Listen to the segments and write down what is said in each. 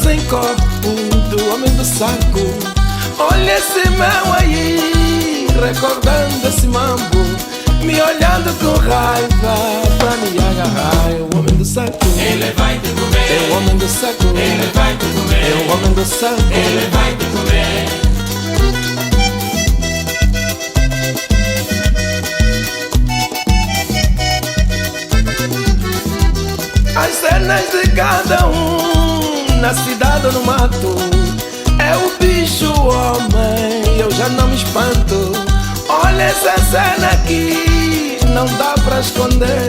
sem corpo do homem do saco. Olha esse meu aí, recordando esse mambo, me olhando com raiva pra me agarrar. É o homem do saco, ele vai te comer. é o homem do saco, Ele vai te comer. é o homem do saco. Ele vai te comer. As cenas de cada um, na cidade ou no mato, é o bicho, o homem, eu já não me espanto. Olha essa cena aqui, não dá pra esconder.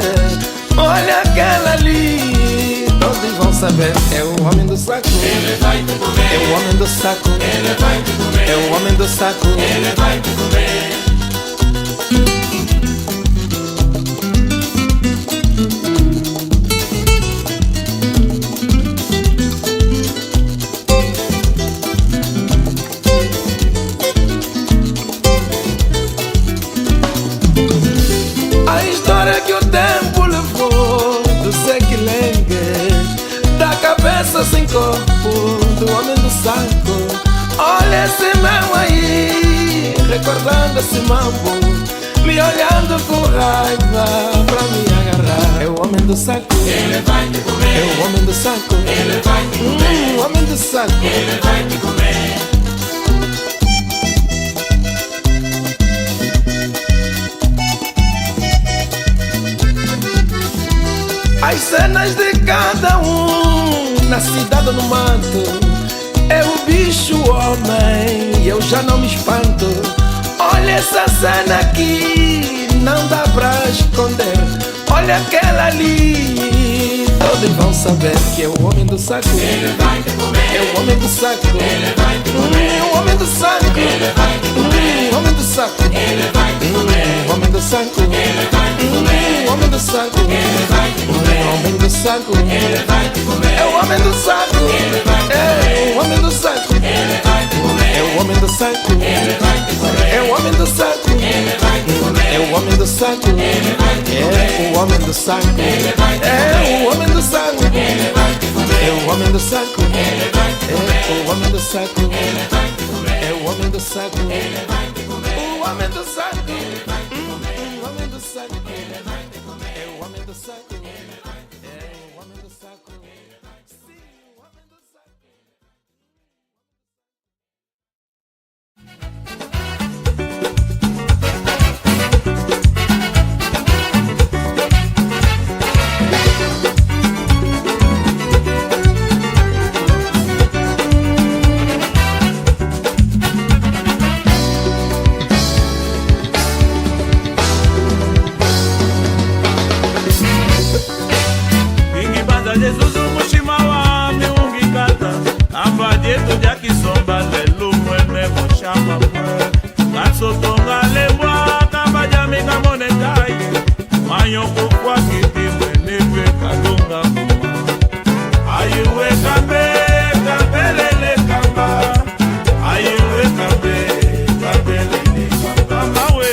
Olha aquela ali, todos vão saber. É o homem do saco, Ele vai te comer. é o homem do saco, Ele vai te comer. é o homem do saco. Ele vai te comer. A história que o tempo levou do sequilengue, da cabeça sem corpo do homem do saco. Olha esse meu aí, recordando esse mambo, me olhando com raiva pra me agarrar. É o homem do saco, Ele vai te comer. é o homem do saco, Ele vai te comer. o homem do saco. Ele vai te comer. As cenas de cada um, na cidade ou no mato, é o bicho, o homem, eu já não me espanto. Olha essa cena aqui, não dá pra esconder. Olha aquela ali, todos vão saber que é o homem do saco. Ele vai te comer. É o homem do saco. Ele vai te comer. O homem do saco. Ele vai te comer. O homem do saco. Ele vai te comer. O homem do saco. Ele vai te comer. O homem do saco. Ele vai te comer. O homem do saco. Ele vai te comer. É o homem do saco. Ele vai te É o homem do saco. Ele vai te comer. É o homem do saco. Ele vai te comer. É o homem do saco. Ele vai te comer. É o homem do saco. Ele vai te É o homem do saco. Ele vai te É o homem do saco. Ele vai te comer. É o homem do saco. Ele vai te comer. É o homem do saco. Ele vai te comer. É o homem do saco. Ele vai te comer. O homem do saco. Ele vai te comer. O homem do saco. Ele vai te comer. É o homem do saco. Ele vai te comer. É o homem do saco. Sim, o homem do saco. Ingibanza Jesus umushima wami ungikata ambadieto jakisomba lelo mwene moshama mwe kasotonga lembwa kambajami kamonetai manyoko kwa kiti mwene pe kadonga mwa ayiwe kambe kambelele kamba ayiwe kambe kambelele kamba mawe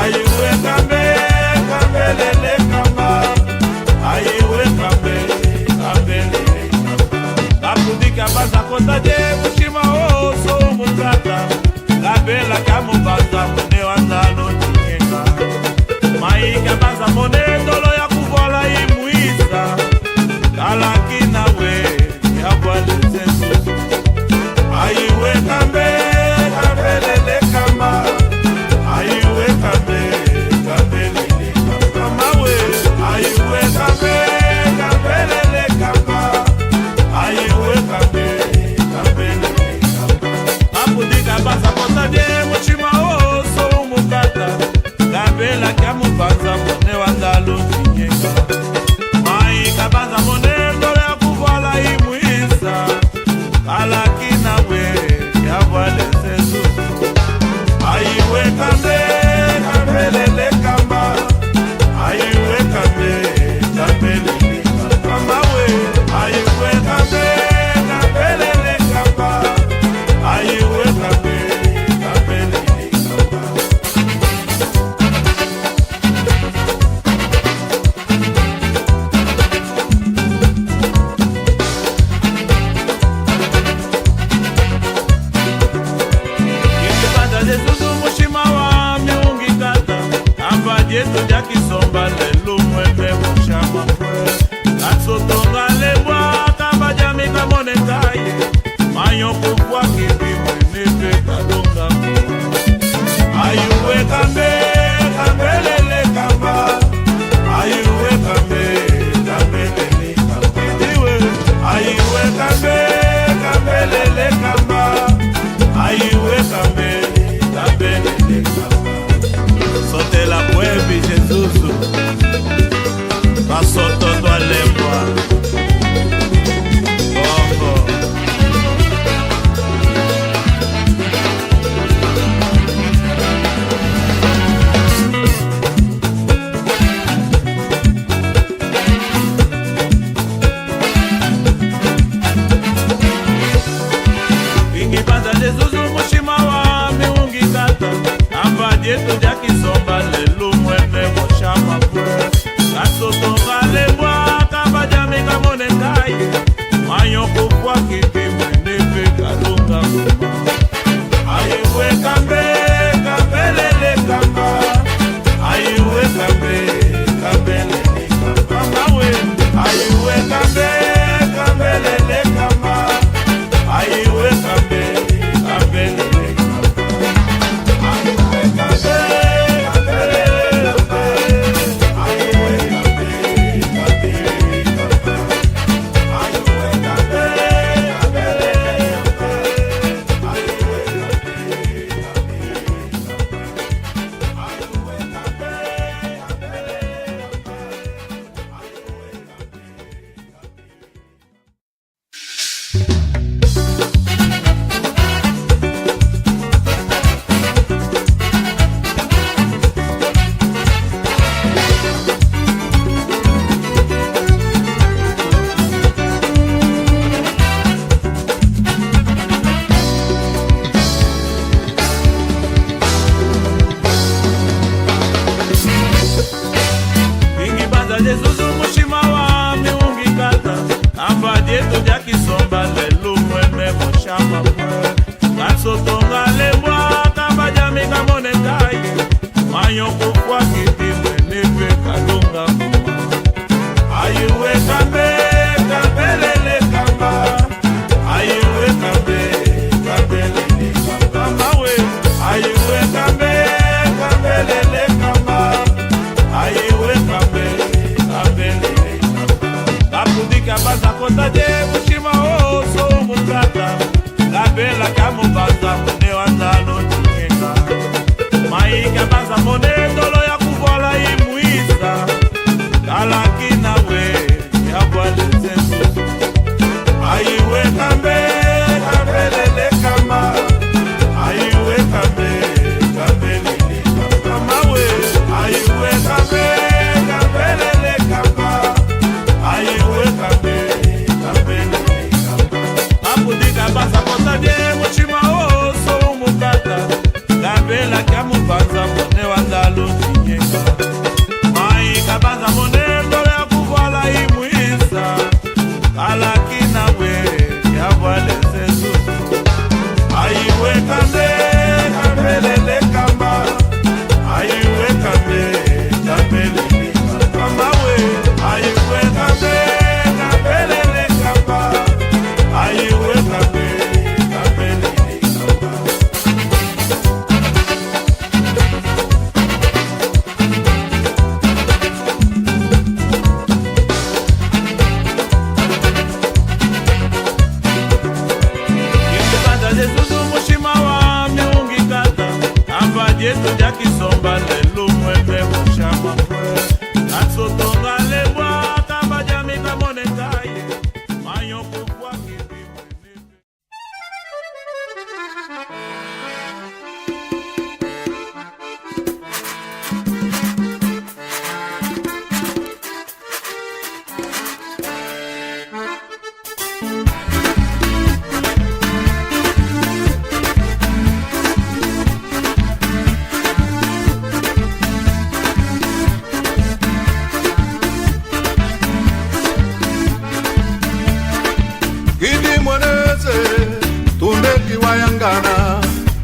ayiwe kambe kambelele kamba ayiwe kambe kambelele kamba kapudika baza kota je mushima oso mutata kabela kamubaza mune wandano tikenga maika baza mone ndolo ya kuvola imuisa kalaki nawe yabwale zensusu ayiwe kambe kambelele kamba ayiwe kambe kambelele kamba mawe ayiwe kambe kambelele kamba ayiwe kambe kambelele kamba kapudika baza kota je mushima oso kisomba lelo mweme moshama mwe Katsotonga lebwa kabajami kamone kaye Mayo kufwa kipi mwene kadonga Ayuwe kambe kambelele kamba Ayuwe kambe kambelele kamba Ayuwe kambe kambelele kamba Ayuwe kambe kambelele kamba Sote la puebi Jesus Pasoto toa lembwa Bongo Ingibanda Jesus mushima wa miungi kata Amba dieto jaki somba lelu mwene moshama kwe Katsotonga lebwa kabajami kamone kaye Mayo kufwa kiti mwene pe kalunga kuma Ayuwe kambe kambelele kamba Ayuwe kambe kambelele kamba Ayuwe kambe kambelele kamba Ayuwe kambe kambelele kamba Ayuwe kambe kambelele kamba Ayuwe kambe kambelele kamba Ayuwe kambe kambelele kamba Ayuwe Ingibanda Jesus mushima wa miungi kata Amba dieto jaki somba lelu mweme moshama mwe Katsotonga lebwa kabajami kamone kaye Mayo kufwa kiti mwene pe kalunga kuma Ayuwe kambe kambelele kamba Ayuwe kambe kambelele kamba Ayuwe kambe kambelele kamba Ayuwe kambe kambelele kamba Kapudika baza kota je mushima oso mukata Labela kamu baza mune wandalo tukenga Maika baza mone dolo ya kuvola imuisa Kalaki na we ya bwale zensu Ayuwe kambe kambelele kamba Ayuwe kambe kambelele kamba Ayuwe kambe kambelele kamba Ayuwe kambe kambelele kamba Kapudika baza kota je mushima oso mukata Labela kamu baza mone wandalo tukenga Maika baza mone dolo ya kuvola imuisa Kalaki na we ya bwale zensu Ayuwe kambe kambelele kamba Ayuwe kambe kambelele kamba Ayuwe kambe kambelele kamba Ayuwe kambe kambelele kamba Ingibanda Jesus mushima wa miungi kata Amba dieto jaki somba lelu mweme moshama mwe Katsotonga lebwa kabajami kamone kaye Mayo kufwa kiti mwene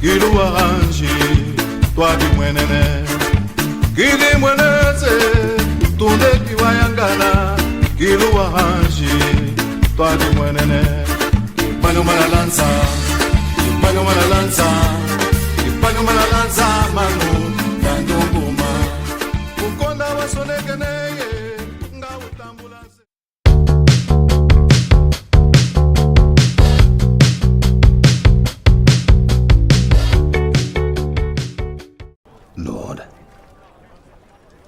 Kiluwa hanji, twadi mwenene Gidi mweneze tunde kiwayangana kiluwa hanji twadi mwenene Kipanyo malalanza Kipanyo malalanza manu Tandunguma Kukonda wasonekeneye Nga utambulanze Lord,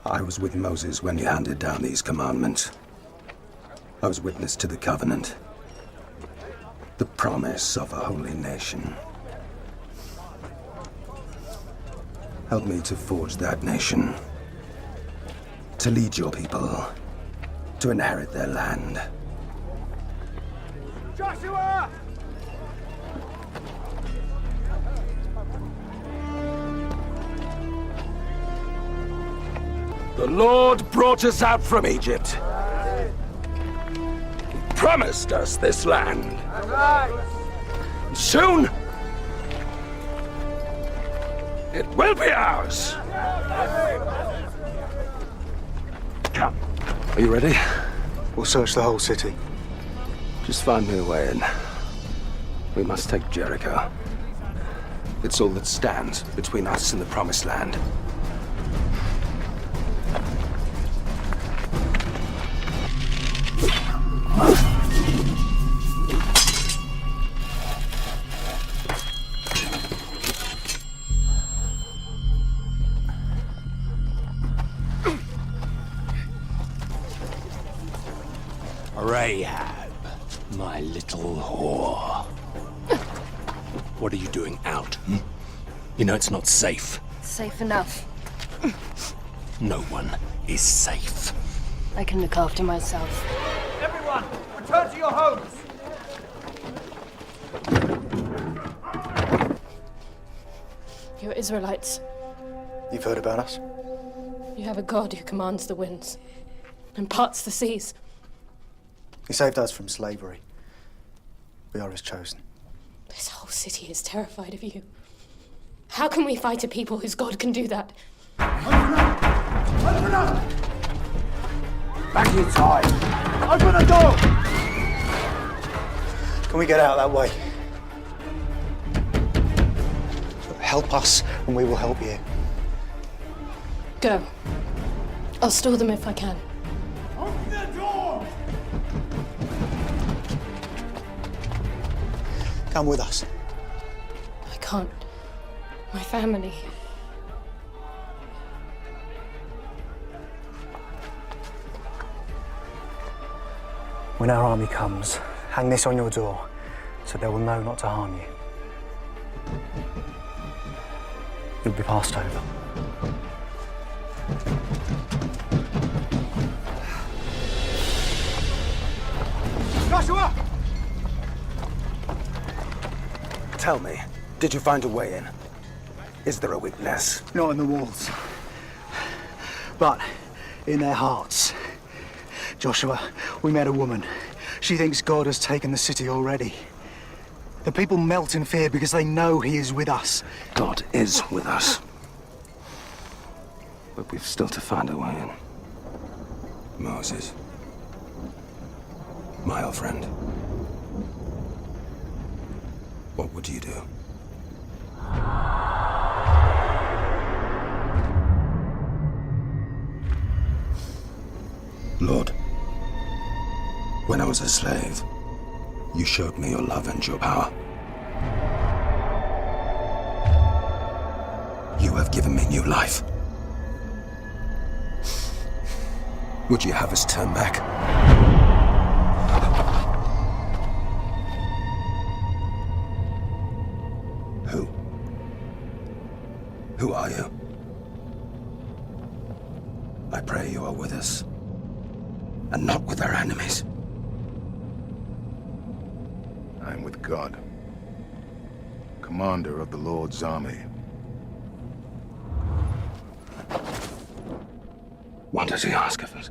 I was with Moses when he handed down these commandments. I was witness to the covenant, the promise of a holy nation. Help me to forge that nation, to lead your people, to inherit their land. Joshua! The Lord brought us out from Egypt. He promised us this land. And soon, it will be ours. Come. Are you ready? We'll search the whole city. Just find me a way in. We must take Jericho. It's all that stands between us and the Promised Land. Rahab, my little whore. What are you doing out? You know it's not safe. Safe enough. No one is safe. I can look after myself. Everyone, return to your homes! You're Israelites. You've heard about us? You have a God who commands the winds and parts the seas. He saved us from slavery. We are his chosen. This whole city is terrified of you. How can we fight a people whose God can do that? Open up! Back inside! Open the door! Can we get out that way? Help us, and we will help you. Go. I'll store them if I can. Open the door! Come with us. I can't. My family. When our army comes, hang this on your door, so they will know not to harm you. You'll be passed over. Joshua! Tell me, did you find a way in? Is there a weakness? Not in the walls, but in their hearts. Joshua, we met a woman. She thinks God has taken the city already. The people melt in fear because they know he is with us. God is with us. But we've still to find a way in. Moses. My old friend. What would you do? Lord, when I was a slave, you showed me your love and your power. You have given me new life. Would you have us turn back? Who are you? I pray you are with us, and not with our enemies. I am with God, commander of the Lord's army. What does he ask of us?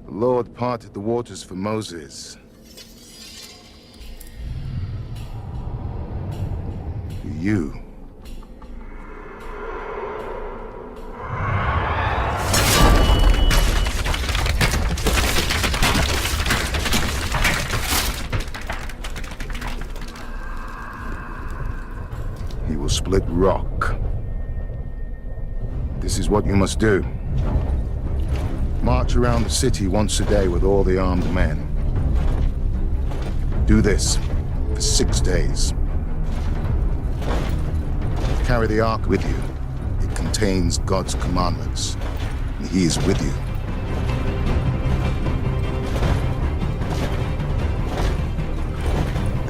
The Lord parted the waters for Moses. For you, This is what you must do. March around the city once a day with all the armed men. Do this for 6 days. Carry the Ark with you. It contains God's commandments, and He is with you.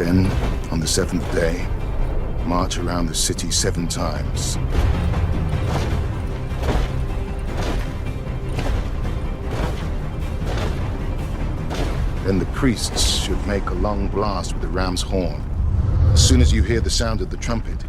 Then, on the 7th day, march around the city 7 times. Then the priests should make a long blast with the ram's horn. As soon as you hear the sound of the trumpet,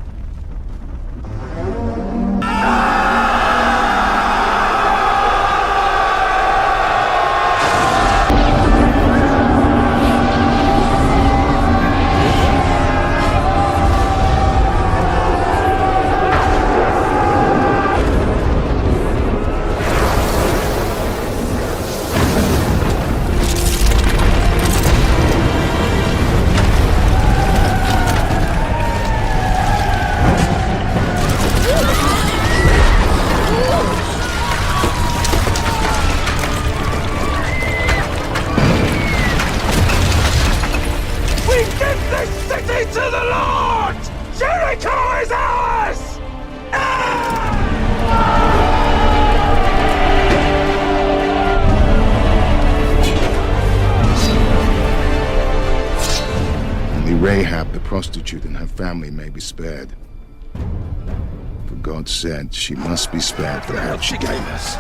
Rahab the prostitute and her family may be spared. For God said she must be spared for the help she gave us.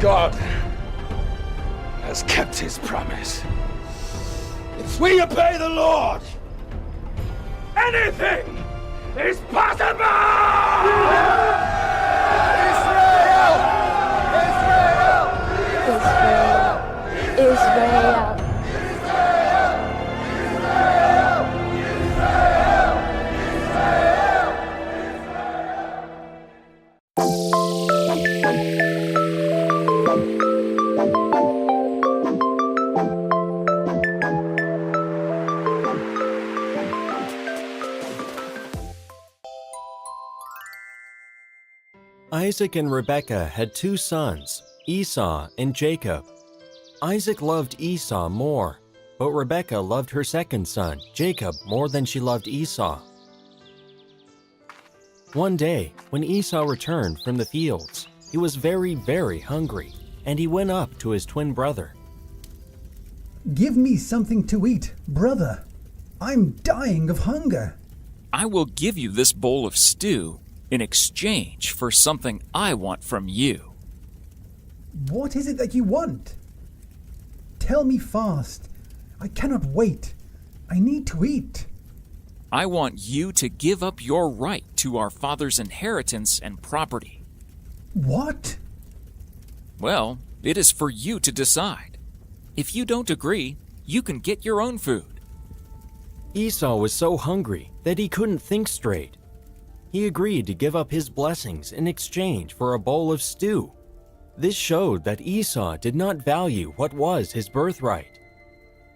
God has kept his promise. If we obey the Lord, anything is possible! Israel! Isaac and Rebekah had 2 sons, Esau and Jacob. Isaac loved Esau more, but Rebekah loved her second son, Jacob, more than she loved Esau. One day, when Esau returned from the fields, he was very, very hungry, and he went up to his twin brother. Give me something to eat, brother. I'm dying of hunger. I will give you this bowl of stew in exchange for something I want from you. What is it that you want? Tell me fast. I cannot wait. I need to eat. I want you to give up your right to our father's inheritance and property. What? Well, it is for you to decide. If you don't agree, you can get your own food. Esau was so hungry that he couldn't think straight. He agreed to give up his blessings in exchange for a bowl of stew. This showed that Esau did not value what was his birthright.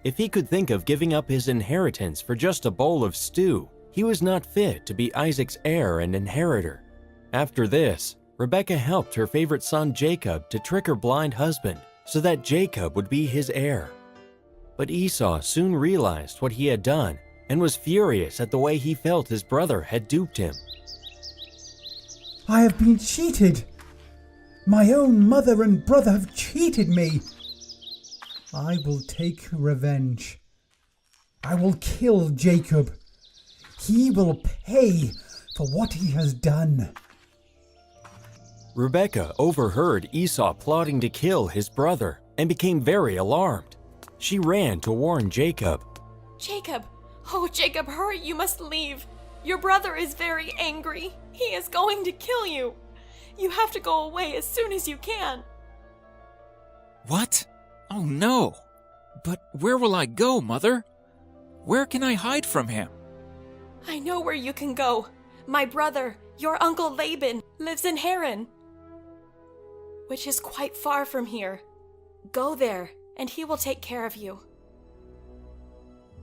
If he could think of giving up his inheritance for just a bowl of stew, he was not fit to be Isaac's heir and inheritor. After this, Rebekah helped her favorite son Jacob to trick her blind husband so that Jacob would be his heir. But Esau soon realized what he had done and was furious at the way he felt his brother had duped him. I have been cheated. My own mother and brother have cheated me. I will take revenge. I will kill Jacob. He will pay for what he has done. Rebecca overheard Esau plotting to kill his brother and became very alarmed. She ran to warn Jacob. Jacob! Oh, Jacob, hurry, you must leave. Your brother is very angry. He is going to kill you. You have to go away as soon as you can. What? Oh no! But where will I go, Mother? Where can I hide from him? I know where you can go. My brother, your uncle Laban, lives in Haran, which is quite far from here. Go there, and he will take care of you.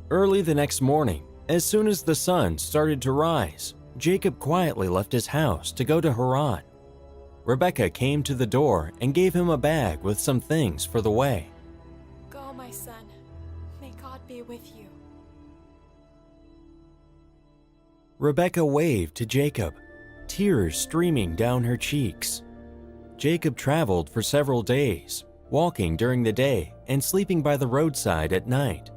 Early the next morning, as soon as the sun started to rise, Jacob quietly left his house to go to Haran. Rebecca came to the door and gave him a bag with some things for the way. Go, my son. May God be with you. Rebecca waved to Jacob, tears streaming down her cheeks. Jacob traveled for several days, walking during the day and sleeping by the roadside at night.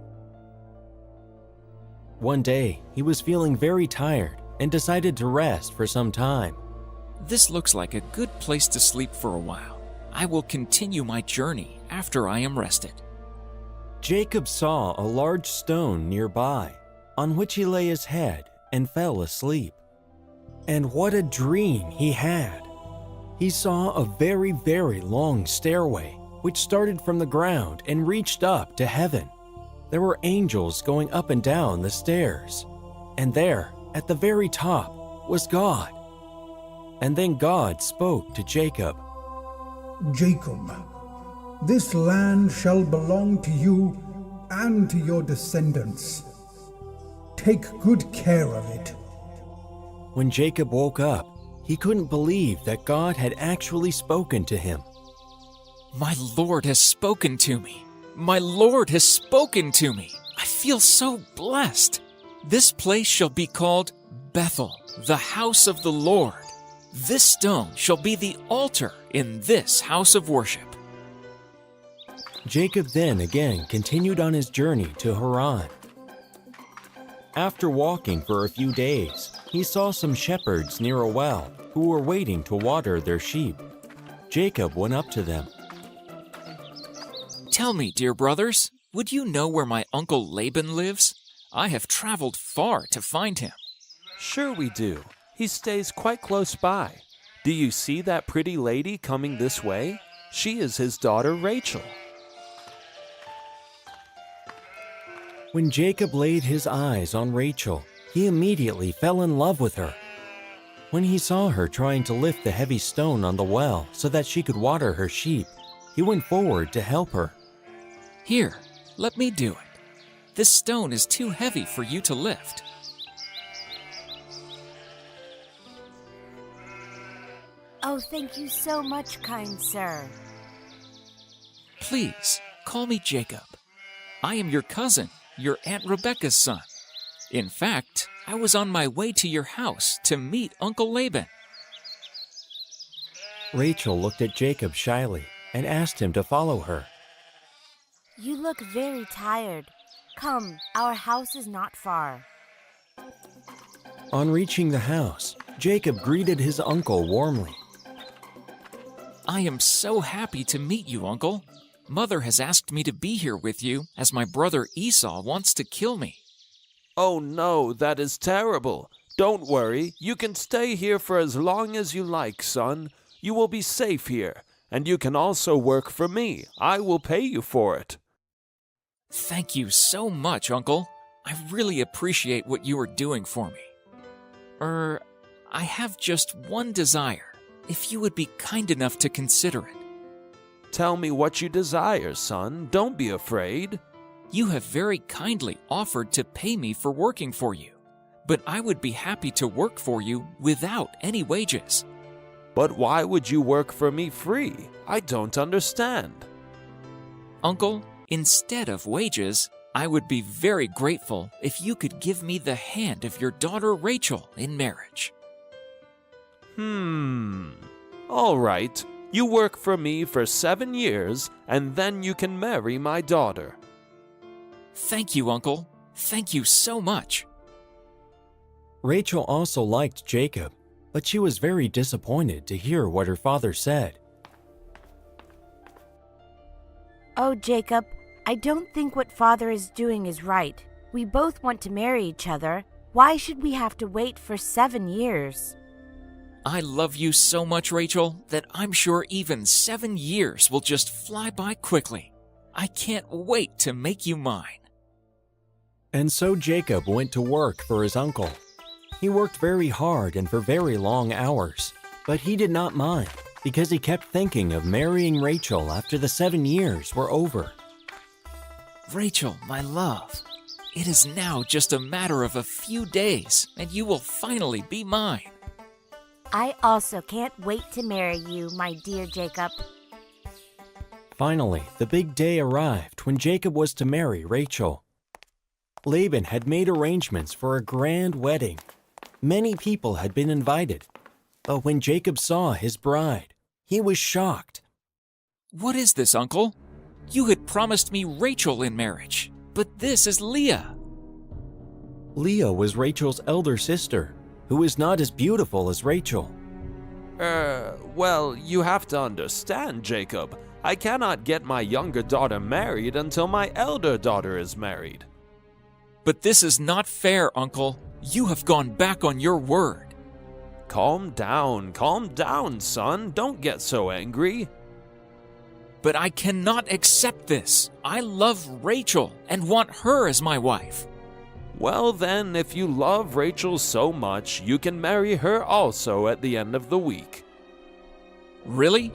One day, he was feeling very tired and decided to rest for some time. This looks like a good place to sleep for a while. I will continue my journey after I am rested. Jacob saw a large stone nearby, on which he lay his head and fell asleep. And what a dream he had! He saw a very, very long stairway, which started from the ground and reached up to heaven. There were angels going up and down the stairs. And there, at the very top, was God. And then God spoke to Jacob. Jacob, this land shall belong to you and to your descendants. Take good care of it. When Jacob woke up, he couldn't believe that God had actually spoken to him. My Lord has spoken to me. My Lord has spoken to me. I feel so blessed. This place shall be called Bethel, the house of the Lord. This stone shall be the altar in this house of worship. Jacob then again continued on his journey to Haran. After walking for a few days, he saw some shepherds near a well who were waiting to water their sheep. Jacob went up to them. Tell me, dear brothers, would you know where my uncle Laban lives? I have traveled far to find him. Sure we do. He stays quite close by. Do you see that pretty lady coming this way? She is his daughter Rachel. When Jacob laid his eyes on Rachel, he immediately fell in love with her. When he saw her trying to lift the heavy stone on the well so that she could water her sheep, he went forward to help her. Here, let me do it. This stone is too heavy for you to lift. Oh, thank you so much, kind sir. Please, call me Jacob. I am your cousin, your Aunt Rebecca's son. In fact, I was on my way to your house to meet Uncle Laban. Rachel looked at Jacob shyly and asked him to follow her. You look very tired. Come, our house is not far. On reaching the house, Jacob greeted his uncle warmly. I am so happy to meet you, Uncle. Mother has asked me to be here with you as my brother Esau wants to kill me. Oh no, that is terrible. Don't worry, you can stay here for as long as you like, son. You will be safe here, and you can also work for me. I will pay you for it. Thank you so much, Uncle. I really appreciate what you are doing for me. I have just one desire, if you would be kind enough to consider it. Tell me what you desire, son. Don't be afraid. You have very kindly offered to pay me for working for you, but I would be happy to work for you without any wages. But why would you work for me free? I don't understand. Uncle, instead of wages, I would be very grateful if you could give me the hand of your daughter Rachel in marriage. All right. You work for me for 7 years, and then you can marry my daughter. Thank you, Uncle. Thank you so much. Rachel also liked Jacob, but she was very disappointed to hear what her father said. Oh, Jacob, I don't think what Father is doing is right. We both want to marry each other. Why should we have to wait for 7 years? I love you so much, Rachel, that I'm sure even 7 years will just fly by quickly. I can't wait to make you mine. And so Jacob went to work for his uncle. He worked very hard and for very long hours, but he did not mind because he kept thinking of marrying Rachel after the 7 years were over. Rachel, my love, it is now just a matter of a few days, and you will finally be mine. I also can't wait to marry you, my dear Jacob. Finally, the big day arrived when Jacob was to marry Rachel. Laban had made arrangements for a grand wedding. Many people had been invited, but when Jacob saw his bride, he was shocked. What is this, Uncle? You had promised me Rachel in marriage, but this is Leah. Leah was Rachel's elder sister, who is not as beautiful as Rachel. Well, you have to understand, Jacob. I cannot get my younger daughter married until my elder daughter is married. But this is not fair, Uncle. You have gone back on your word. Calm down, son. Don't get so angry. But I cannot accept this. I love Rachel and want her as my wife. Well then, if you love Rachel so much, you can marry her also at the end of the week. Really?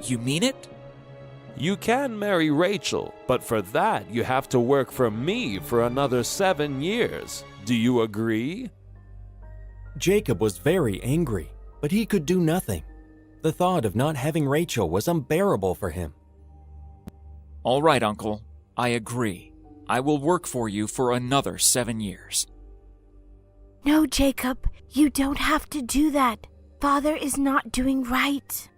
You mean it? You can marry Rachel, but for that you have to work for me for another 7 years. Do you agree? Jacob was very angry, but he could do nothing. The thought of not having Rachel was unbearable for him. All right, Uncle. I agree. I will work for you for another 7 years. No, Jacob, you don't have to do that. Father is not doing right.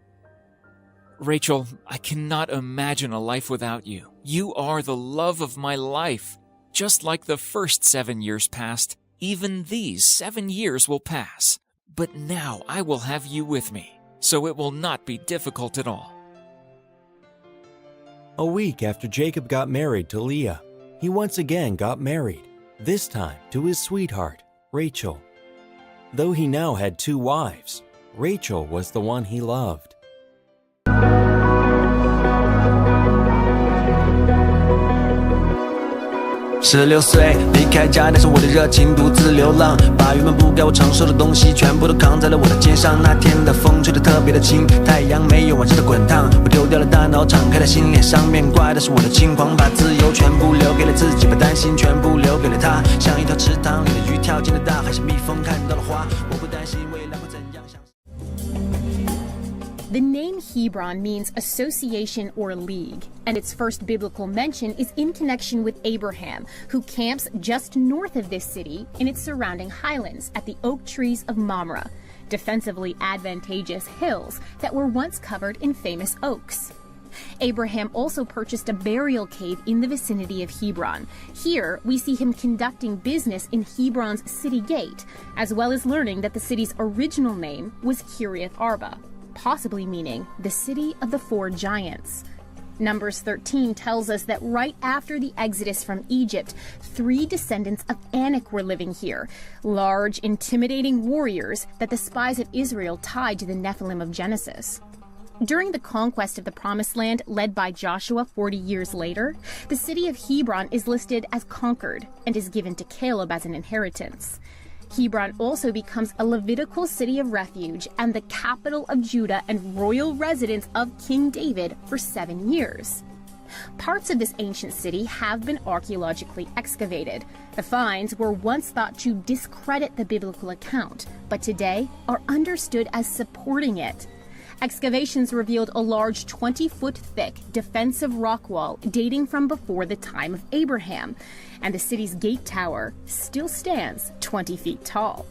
Rachel, I cannot imagine a life without you. You are the love of my life. Just like the first 7 years passed, even these 7 years will pass. But now I will have you with me, so it will not be difficult at all. A week after Jacob got married to Leah, he once again got married, this time to his sweetheart, Rachel. Though he now had 2 wives, Rachel was the one he loved.16岁离开家，带着我的热情独自流浪，把原本不该我承受的东西全部都扛在了我的肩上。那天的风吹得特别的轻，太阳没有往日的滚烫。我丢掉了大脑，敞开了心，脸上面挂的是我的轻狂，把自由全部留给了自己，把担心全部留给了他。像一条池塘里的鱼跳进了大海，像蜜蜂看到了花。我不担心未来会怎样。The name Hebron means association or league, and its first biblical mention is in connection with Abraham, who camps just north of this city in its surrounding highlands at the oak trees of Mamre, defensively advantageous hills that were once covered in famous oaks. Abraham also purchased a burial cave in the vicinity of Hebron. Here, we see him conducting business in Hebron's city gate, as well as learning that the city's original name was Kiriath Arba, possibly meaning the city of the 4 giants. Numbers 13 tells us that right after the exodus from Egypt, 3 descendants of Anak were living here, large, intimidating warriors that the spies of Israel tied to the Nephilim of Genesis. During the conquest of the Promised Land led by Joshua 40 years later, the city of Hebron is listed as conquered and is given to Caleb as an inheritance. Hebron also becomes a Levitical city of refuge and the capital of Judah and royal residence of King David for 7 years. Parts of this ancient city have been archaeologically excavated. The finds were once thought to discredit the biblical account, but today are understood as supporting it. Excavations revealed a large 20-foot thick defensive rock wall dating from before the time of Abraham, and the city's gate tower still stands 20 feet tall.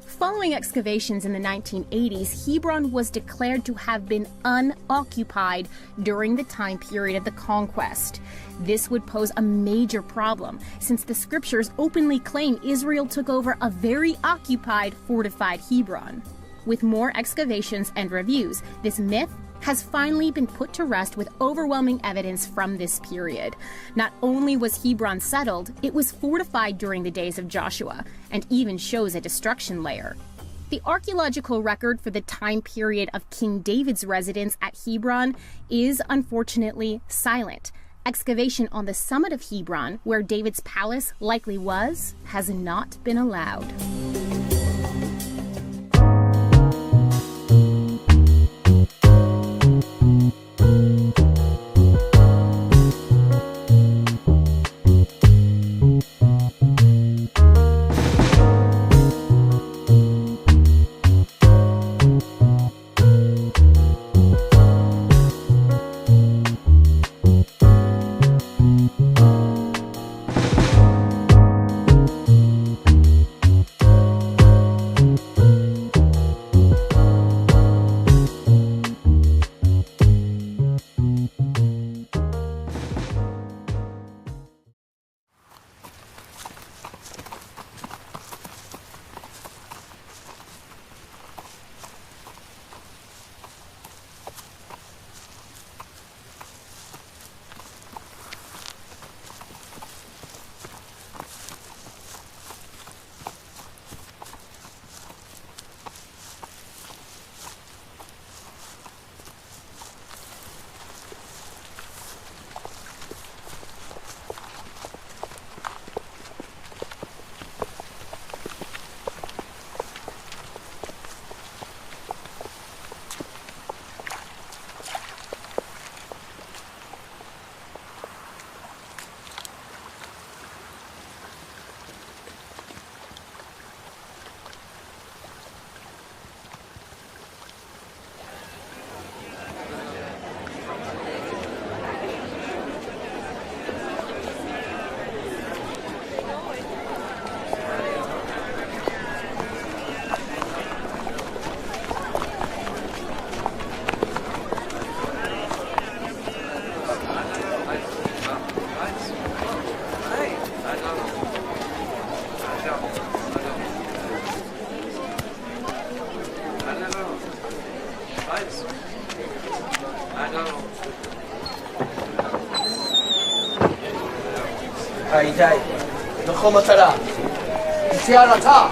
Following excavations in the 1980s, Hebron was declared to have been unoccupied during the time period of the conquest. This would pose a major problem, since the scriptures openly claim Israel took over a very occupied, fortified Hebron. with more excavations and reviews, this myth has finally been put to rest with overwhelming evidence from this period. Not only was Hebron settled, it was fortified during the days of Joshua, and even shows a destruction layer. The archaeological record for the time period of King David's residence at Hebron is unfortunately silent. Excavation on the summit of Hebron, where David's palace likely was, has not been allowed. הידי, בחום מטרה, תצא על התא.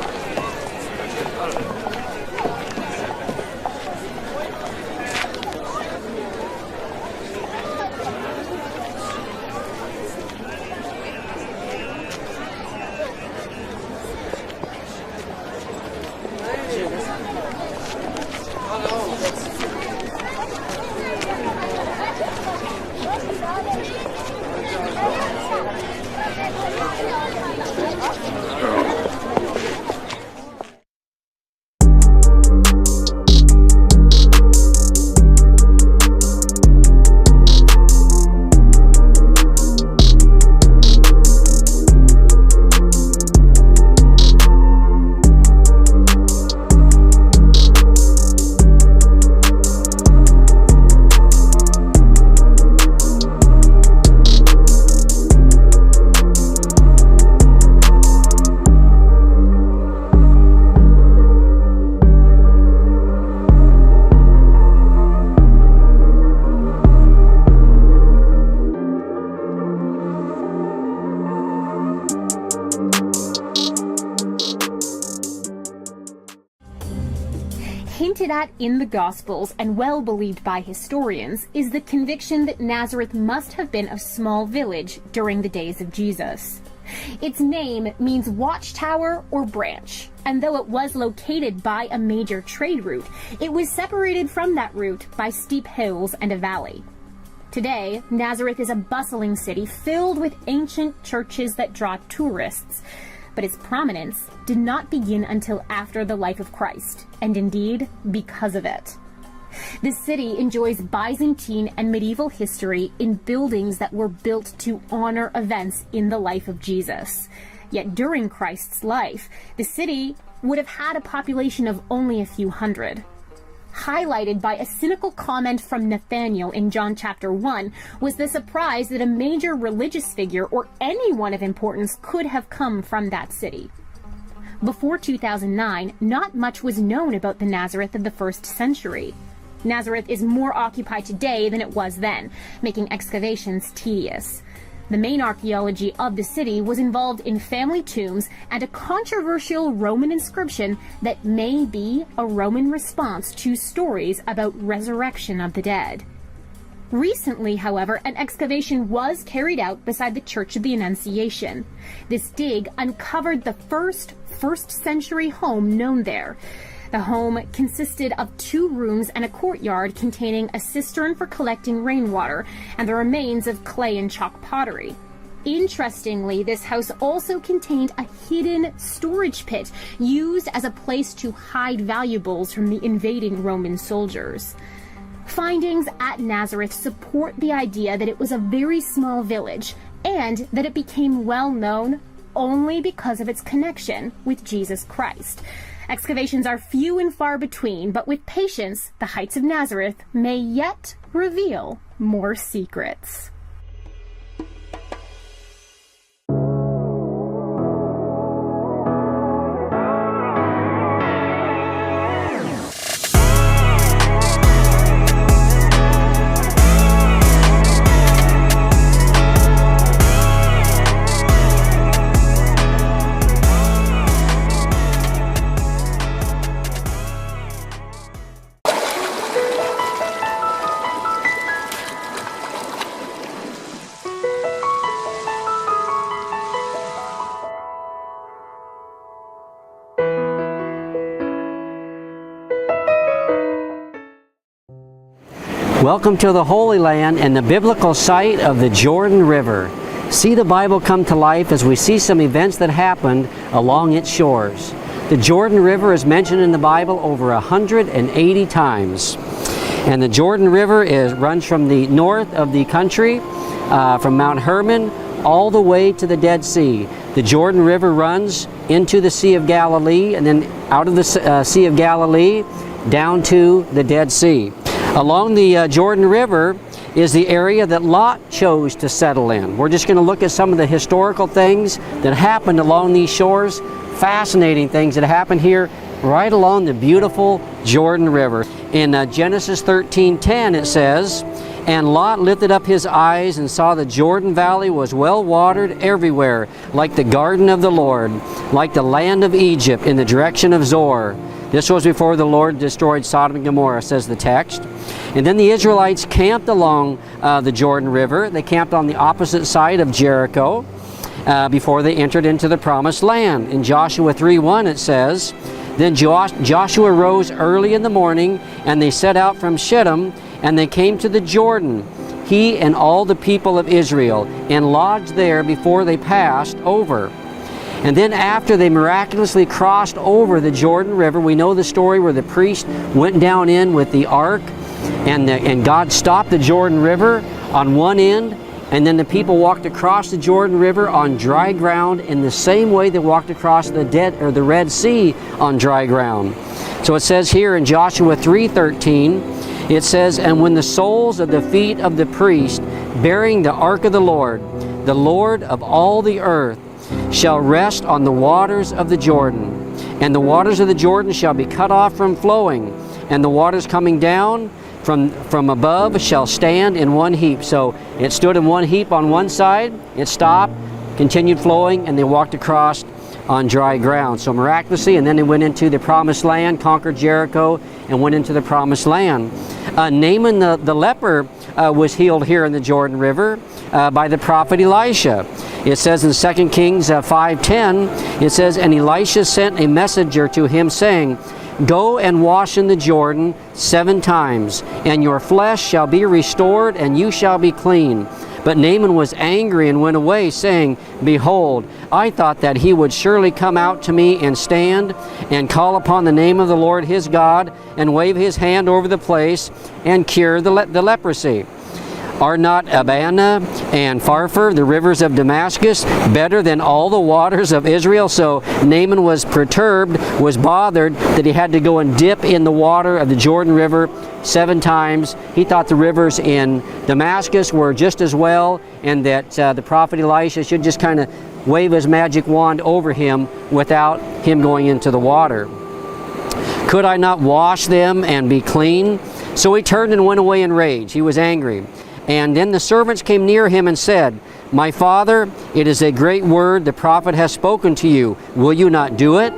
Hinted at in the Gospels and well believed by historians is the conviction that Nazareth must have been a small village during the days of Jesus. Its name means watchtower or branch, and though it was located by a major trade route, it was separated from that route by steep hills and a valley. Today, Nazareth is a bustling city filled with ancient churches that draw tourists, but its prominence did not begin until after the life of Christ, and indeed, because of it. The city enjoys Byzantine and medieval history in buildings that were built to honor events in the life of Jesus. Yet during Christ's life, the city would have had a population of only a few hundred. Highlighted by a cynical comment from Nathaniel in John chapter 1 was the surprise that a major religious figure or anyone of importance could have come from that city. Before 2009, not much was known about the Nazareth of the 1st century. Nazareth is more occupied today than it was then, making excavations tedious. The main archaeology of the city was involved in family tombs and a controversial Roman inscription that may be a Roman response to stories about resurrection of the dead. Recently, however, an excavation was carried out beside the Church of the Annunciation. This dig uncovered the first 1st century home known there. The home consisted of 2 rooms and a courtyard containing a cistern for collecting rainwater and the remains of clay and chalk pottery. Interestingly, this house also contained a hidden storage pit used as a place to hide valuables from the invading Roman soldiers. Findings at Nazareth support the idea that it was a very small village and that it became well known only because of its connection with Jesus Christ. Excavations are few and far between, but with patience, the heights of Nazareth may yet reveal more secrets. Welcome to the Holy Land and the biblical site of the Jordan River. See the Bible come to life as we see some events that happened along its shores. The Jordan River is mentioned in the Bible over 180 times. And the Jordan River runs from the north of the country, from Mount Hermon, all the way to the Dead Sea. The Jordan River runs into the Sea of Galilee and then out of the Sea of Galilee down to the Dead Sea. Along the Jordan River is the area that Lot chose to settle in. We're just going to look at some of the historical things that happened along these shores, fascinating things that happened here right along the beautiful Jordan River. In Genesis 13:10 it says, "And Lot lifted up his eyes and saw the Jordan Valley was well watered everywhere, like the garden of the Lord, like the land of Egypt in the direction of Zoar." This was before the Lord destroyed Sodom and Gomorrah, says the text. And then the Israelites camped along the Jordan River. They camped on the opposite side of Jericho before they entered into the Promised Land. In Joshua 3:1 it says, "Then Joshua rose early in the morning, and they set out from Shittim, and they came to the Jordan, he and all the people of Israel, and lodged there before they passed over." And then after they miraculously crossed over the Jordan River, we know the story where the priest went down in with the ark, and God stopped the Jordan River on one end, and then the people walked across the Jordan River on dry ground in the same way they walked across the Red Sea on dry ground. So it says here in Joshua 3:13, it says, "And when the soles of the feet of the priest bearing the ark of the Lord of all the earth, shall rest on the waters of the Jordan, and the waters of the Jordan shall be cut off from flowing, and the waters coming down from above shall stand in one heap." So it stood in one heap on one side, it stopped, continued flowing, and they walked across on dry ground. So miraculously, and then they went into the Promised Land, conquered Jericho, and went into the Promised Land. Naaman the leper was healed here in the Jordan River by the prophet Elisha. It says in 2 Kings 5:10, it says, "And Elisha sent a messenger to him, saying, Go and wash in the Jordan 7 times, and your flesh shall be restored, and you shall be clean. But Naaman was angry and went away, saying, Behold, I thought that he would surely come out to me and stand and call upon the name of the Lord his God and wave his hand over the place and cure the leprosy. Are not Abana and Pharpar, the rivers of Damascus, better than all the waters of Israel?" So Naaman was perturbed, was bothered that he had to go and dip in the water of the Jordan River 7 times. He thought the rivers in Damascus were just as well, and that the prophet Elisha should just kind of wave his magic wand over him without him going into the water. Could I not wash them and be clean? So he turned and went away in rage. He was angry. And then the servants came near him and said, My father, it is a great word the prophet has spoken to you. Will you not do it?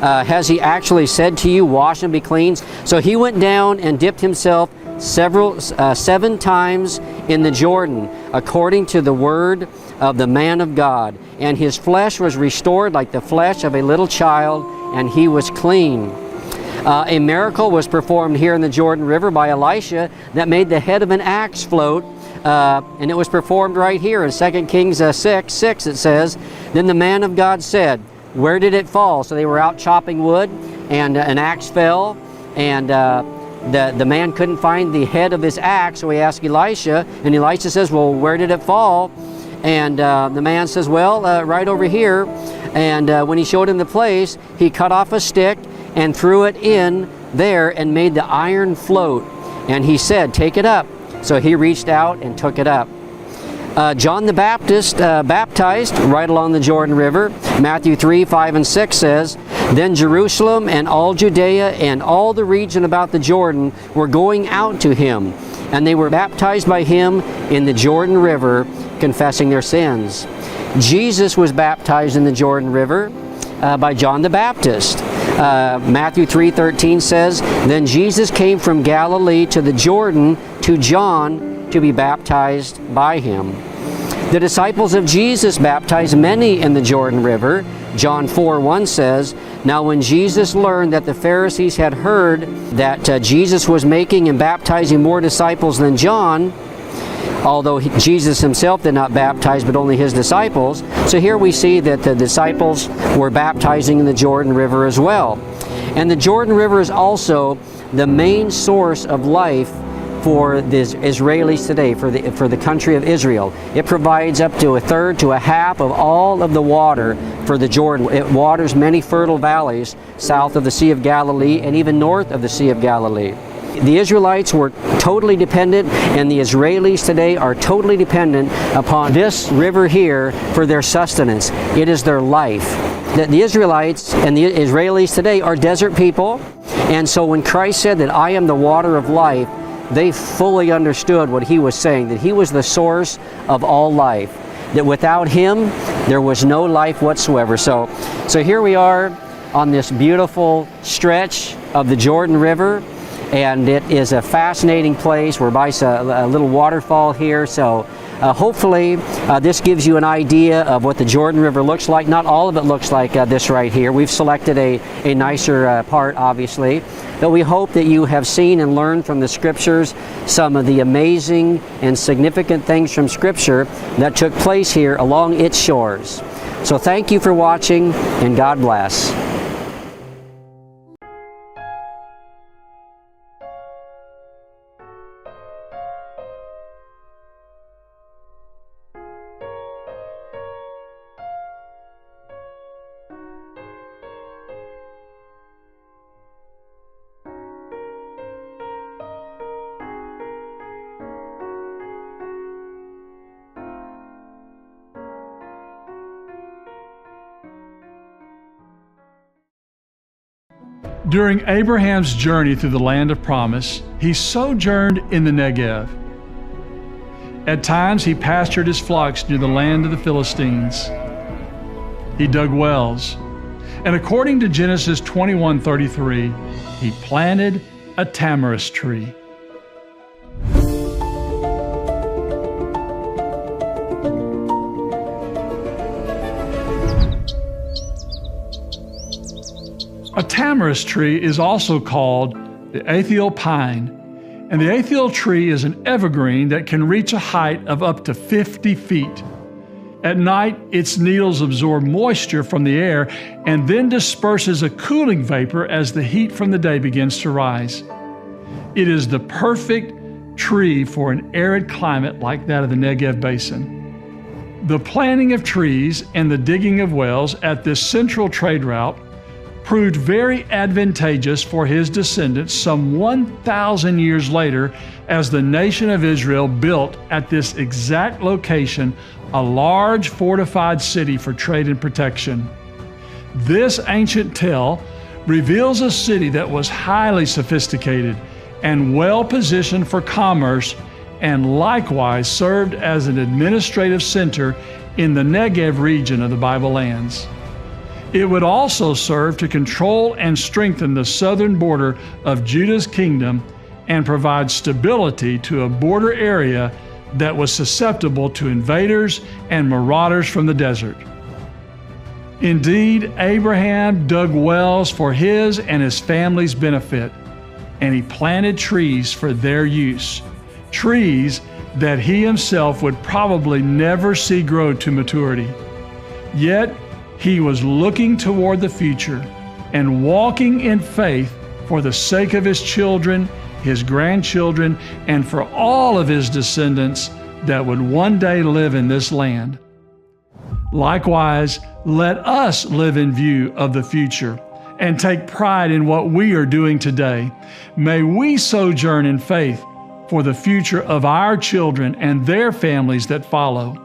Has he actually said to you, wash and be clean? So he went down and dipped himself 7 times in the Jordan, according to the word of the man of God. And his flesh was restored like the flesh of a little child, and he was clean. A miracle was performed here in the Jordan River by Elisha that made the head of an axe float, and it was performed right here in 2 Kings 6. It says, Then the man of God said, Where did it fall? So they were out chopping wood, and an axe fell, and the man couldn't find the head of his axe, so he asked Elisha, and Elisha says, Well, where did it fall? And the man says, Well, right over here. And when he showed him the place, he cut off a stick and threw it in there and made the iron float. And he said, Take it up. So he reached out and took it up. John the Baptist baptized right along the Jordan River. Matthew 3, 5, and 6 says, Then Jerusalem and all Judea and all the region about the Jordan were going out to him, and they were baptized by him in the Jordan River, confessing their sins. Jesus was baptized in the Jordan River by John the Baptist. Matthew 3:13 says, Then Jesus came from Galilee to the Jordan to John to be baptized by him. The disciples of Jesus baptized many in the Jordan River. John 4:1 says, Now when Jesus learned that the Pharisees had heard that Jesus was making and baptizing more disciples than John, although Jesus himself did not baptize, but only his disciples. So here we see that the disciples were baptizing in the Jordan River as well. And the Jordan River is also the main source of life for the Israelis today, for the country of Israel. It provides up to a third to a half of all of the water for the Jordan. It waters many fertile valleys south of the Sea of Galilee and even north of the Sea of Galilee. The Israelites were totally dependent, and the Israelis today are totally dependent upon this river here for their sustenance. It is their life. The Israelites and the Israelis today are desert people, and so when Christ said that I am the water of life, they fully understood what he was saying, that he was the source of all life, that without him there was no life whatsoever. So here we are on this beautiful stretch of the Jordan River, and it is a fascinating place. We're by a little waterfall here, so hopefully this gives you an idea of what the Jordan River looks like. Not all of it looks like this right here. We've selected a nicer part, obviously, but we hope that you have seen and learned from the Scriptures some of the amazing and significant things from Scripture that took place here along its shores. So thank you for watching, and God bless. During Abraham's journey through the land of promise, he sojourned in the Negev. At times, he pastured his flocks near the land of the Philistines. He dug wells, and according to Genesis 21:33, he planted a tamarisk tree. A tamarisk tree is also called the Aethial pine, and the Aethial tree is an evergreen that can reach a height of up to 50 feet. At night, its needles absorb moisture from the air and then disperses a cooling vapor as the heat from the day begins to rise. It is the perfect tree for an arid climate like that of the Negev Basin. The planting of trees and the digging of wells at this central trade route proved very advantageous for his descendants some 1,000 years later as the nation of Israel built at this exact location a large fortified city for trade and protection. This ancient tale reveals a city that was highly sophisticated and well positioned for commerce, and likewise served as an administrative center in the Negev region of the Bible lands. It would also serve to control and strengthen the southern border of Judah's kingdom and provide stability to a border area that was susceptible to invaders and marauders from the desert. Indeed, Abraham dug wells for his and his family's benefit, and he planted trees for their use, trees that he himself would probably never see grow to maturity. Yet, he was looking toward the future and walking in faith for the sake of his children, his grandchildren, and for all of his descendants that would one day live in this land. Likewise, let us live in view of the future and take pride in what we are doing today. May we sojourn in faith for the future of our children and their families that follow.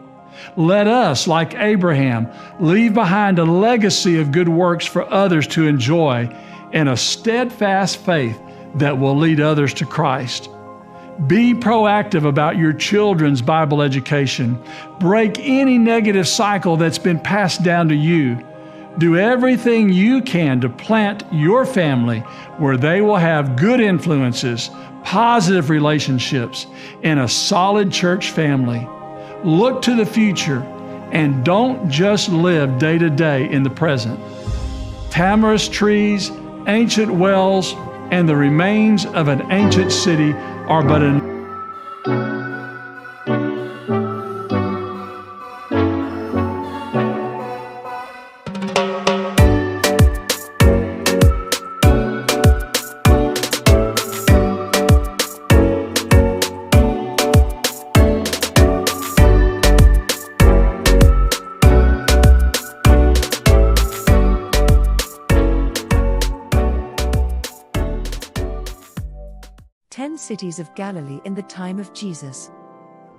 Let us, like Abraham, leave behind a legacy of good works for others to enjoy and a steadfast faith that will lead others to Christ. Be proactive about your children's Bible education. Break any negative cycle that's been passed down to you. Do everything you can to plant your family where they will have good influences, positive relationships, and a solid church family. Look to the future and don't just live day to day in the present. Tamarisk trees, ancient wells, and the remains of an ancient city are but an cities of Galilee in the time of Jesus.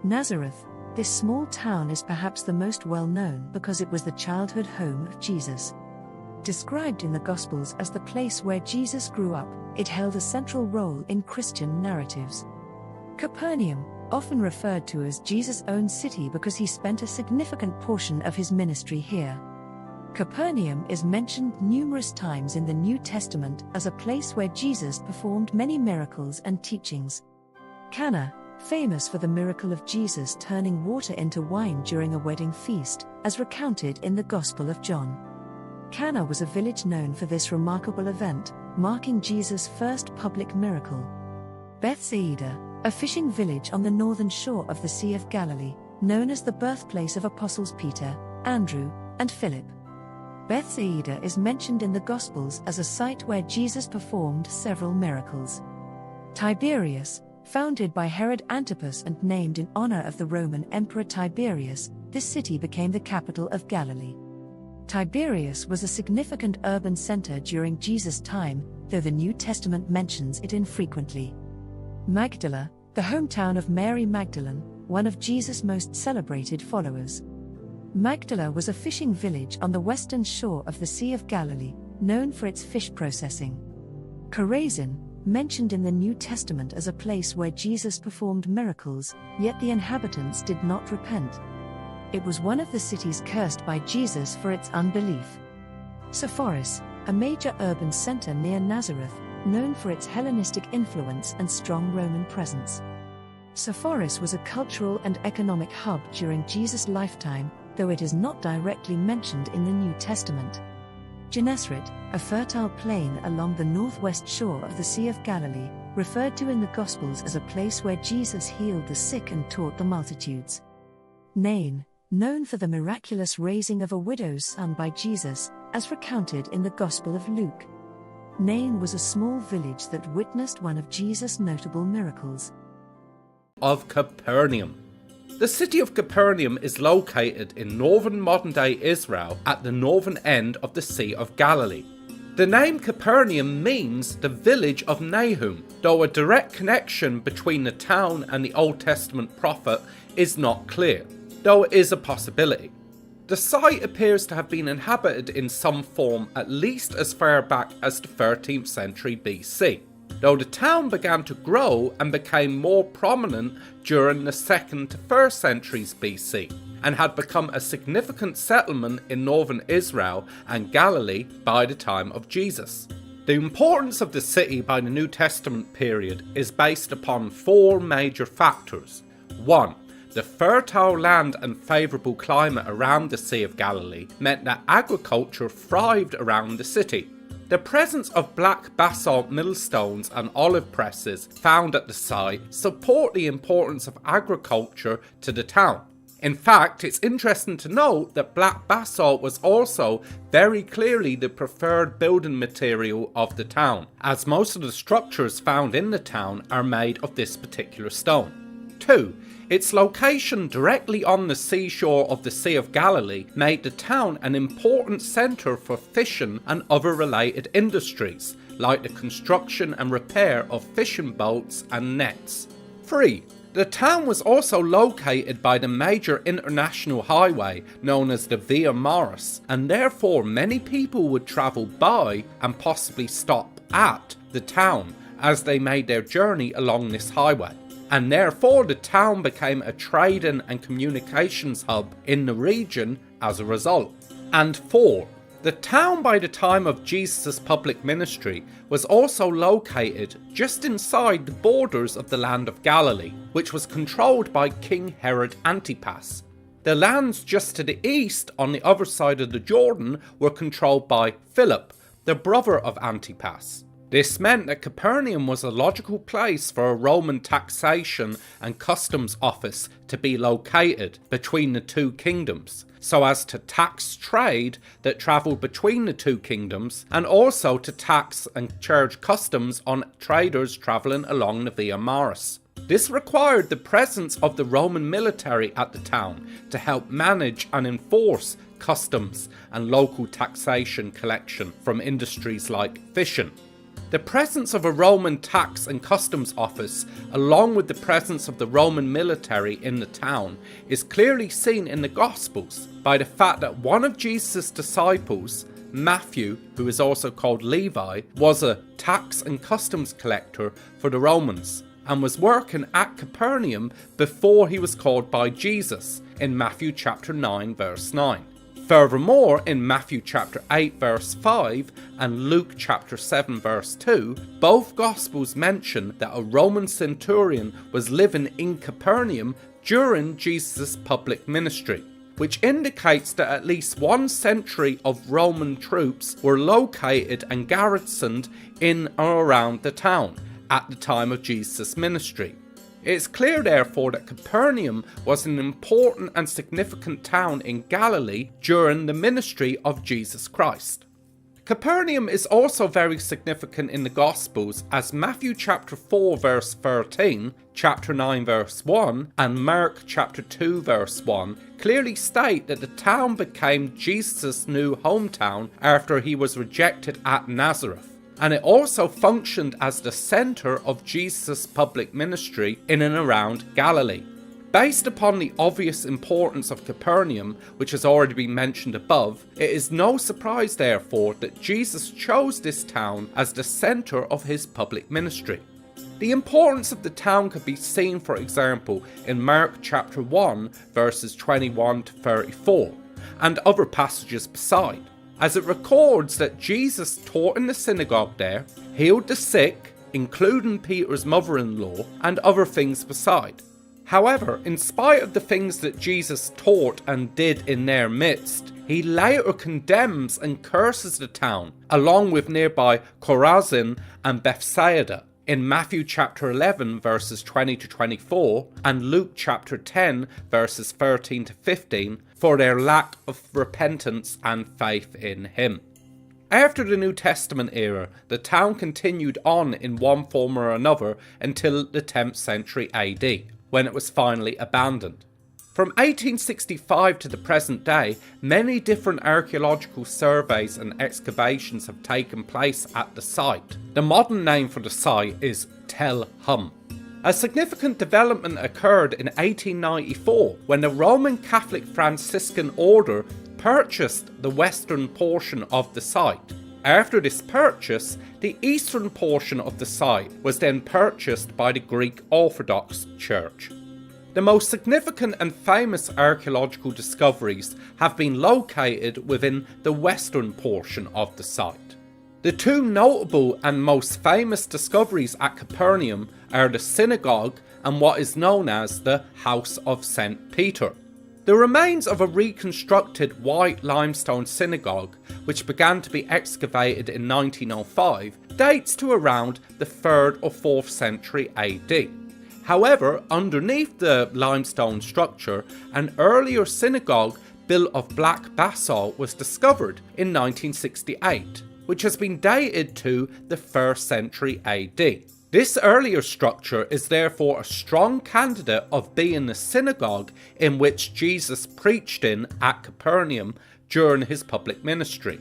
Nazareth, this small town is perhaps the most well known because it was the childhood home of Jesus. Described in the Gospels as the place where Jesus grew up, it held a central role in Christian narratives. Capernaum, often referred to as Jesus' own city because he spent a significant portion of his ministry here. Capernaum is mentioned numerous times in the New Testament as a place where Jesus performed many miracles and teachings. Cana, famous for the miracle of Jesus turning water into wine during a wedding feast, as recounted in the Gospel of John. Cana was a village known for this remarkable event, marking Jesus' first public miracle. Bethsaida, a fishing village on the northern shore of the Sea of Galilee, known as the birthplace of apostles Peter, Andrew, and Philip. Bethsaida is mentioned in the Gospels as a site where Jesus performed several miracles. Tiberias, founded by Herod Antipas and named in honor of the Roman Emperor Tiberius, this city became the capital of Galilee. Tiberias was a significant urban center during Jesus' time, though the New Testament mentions it infrequently. Magdala, the hometown of Mary Magdalene, one of Jesus' most celebrated followers. Magdala was a fishing village on the western shore of the Sea of Galilee, known for its fish processing. Chorazin, mentioned in the New Testament as a place where Jesus performed miracles, yet the inhabitants did not repent. It was one of the cities cursed by Jesus for its unbelief. Sepphoris, a major urban center near Nazareth, known for its Hellenistic influence and strong Roman presence. Sepphoris was a cultural and economic hub during Jesus' lifetime, though it is not directly mentioned in the New Testament. Gennesaret, a fertile plain along the northwest shore of the Sea of Galilee, referred to in the Gospels as a place where Jesus healed the sick and taught the multitudes. Nain, known for the miraculous raising of a widow's son by Jesus, as recounted in the Gospel of Luke. Nain was a small village that witnessed one of Jesus' notable miracles. Of Capernaum. The city of Capernaum is located in northern modern-day Israel at the northern end of the Sea of Galilee. The name Capernaum means the village of Nahum, though a direct connection between the town and the Old Testament prophet is not clear, though it is a possibility. The site appears to have been inhabited in some form at least as far back as the 13th century BC, though the town began to grow and became more prominent during the 2nd to 1st centuries BC, and had become a significant settlement in northern Israel and Galilee by the time of Jesus. The importance of the city by the New Testament period is based upon 4 major factors. 1. The fertile land and favourable climate around the Sea of Galilee meant that agriculture thrived around the city. The presence of black basalt millstones and olive presses found at the site support the importance of agriculture to the town. In fact, it's interesting to note that black basalt was also very clearly the preferred building material of the town, as most of the structures found in the town are made of this particular stone. 2. Its location directly on the seashore of the Sea of Galilee made the town an important centre for fishing and other related industries, like the construction and repair of fishing boats and nets. 3. The town was also located by the major international highway known as the Via Maris, and therefore many people would travel by and possibly stop at the town as they made their journey along this highway. And therefore the town became a trading and communications hub in the region as a result. And 4. The town by the time of Jesus' public ministry was also located just inside the borders of the land of Galilee, which was controlled by King Herod Antipas. The lands just to the east on the other side of the Jordan were controlled by Philip, the brother of Antipas. This meant that Capernaum was a logical place for a Roman taxation and customs office to be located between the two kingdoms, so as to tax trade that travelled between the two kingdoms, and also to tax and charge customs on traders travelling along the Via Maris. This required the presence of the Roman military at the town to help manage and enforce customs and local taxation collection from industries like fishing. The presence of a Roman tax and customs office, along with the presence of the Roman military in the town, is clearly seen in the Gospels by the fact that one of Jesus' disciples, Matthew, who is also called Levi, was a tax and customs collector for the Romans, and was working at Capernaum before he was called by Jesus in Matthew chapter 9 verse 9. Furthermore, in Matthew chapter 8 verse 5 and Luke chapter 7 verse 2, both Gospels mention that a Roman centurion was living in Capernaum during Jesus' public ministry, which indicates that at least 1 century of Roman troops were located and garrisoned in or around the town at the time of Jesus' ministry. It is clear therefore that Capernaum was an important and significant town in Galilee during the ministry of Jesus Christ. Capernaum is also very significant in the Gospels, as Matthew chapter 4 verse 13, chapter 9 verse 1 and Mark chapter 2 verse 1 clearly state that the town became Jesus' new hometown after he was rejected at Nazareth. And it also functioned as the centre of Jesus' public ministry in and around Galilee. Based upon the obvious importance of Capernaum, which has already been mentioned above, it is no surprise therefore that Jesus chose this town as the centre of his public ministry. The importance of the town could be seen, for example, in Mark chapter 1 verses 21 to 34, and other passages beside, as it records that Jesus taught in the synagogue there, healed the sick, including Peter's mother-in-law, and other things beside. However, in spite of the things that Jesus taught and did in their midst, he later condemns and curses the town, along with nearby Chorazin and Bethsaida, in Matthew chapter 11 verses 20 to 24 and Luke chapter 10 verses 13 to 15 for their lack of repentance and faith in him. After the New Testament era, the town continued on in one form or another until the 10th century AD, when it was finally abandoned. From 1865 to the present day, many different archaeological surveys and excavations have taken place at the site. The modern name for the site is Tel Hum. A significant development occurred in 1894 when the Roman Catholic Franciscan Order purchased the western portion of the site. After this purchase, the eastern portion of the site was then purchased by the Greek Orthodox Church. The most significant and famous archaeological discoveries have been located within the western portion of the site. The two notable and most famous discoveries at Capernaum are the synagogue and what is known as the House of St. Peter. The remains of a reconstructed white limestone synagogue, which began to be excavated in 1905, dates to around the 3rd or 4th century AD. However, underneath the limestone structure, an earlier synagogue built of black basalt was discovered in 1968, which has been dated to the 1st century AD. This earlier structure is therefore a strong candidate of being the synagogue in which Jesus preached in at Capernaum during his public ministry.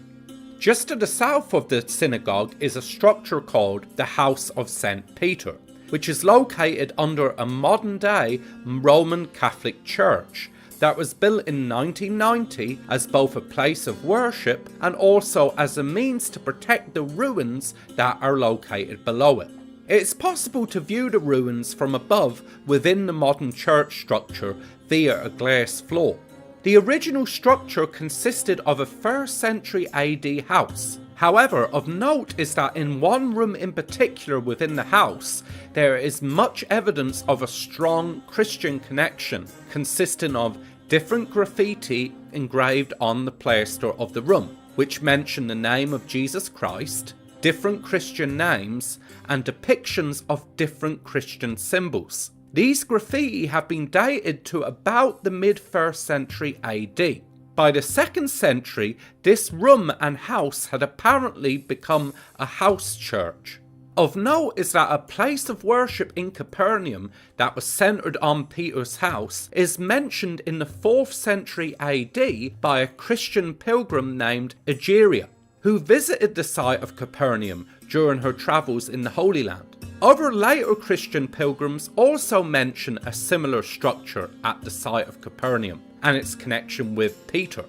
Just to the south of the synagogue is a structure called the House of St. Peter, which is located under a modern-day Roman Catholic church that was built in 1990 as both a place of worship and also as a means to protect the ruins that are located below it. It's possible to view the ruins from above within the modern church structure via a glass floor. The original structure consisted of a 1st century AD house. However, of note is that in one room in particular within the house, there is much evidence of a strong Christian connection, consisting of different graffiti engraved on the plaster of the room, which mention the name of Jesus Christ, different Christian names, and depictions of different Christian symbols. These graffiti have been dated to about the mid-1st century AD. By the 2nd century, this room and house had apparently become a house church. Of note is that a place of worship in Capernaum that was centered on Peter's house is mentioned in the 4th century AD by a Christian pilgrim named Egeria, who visited the site of Capernaum during her travels in the Holy Land. Other later Christian pilgrims also mention a similar structure at the site of Capernaum and its connection with Peter.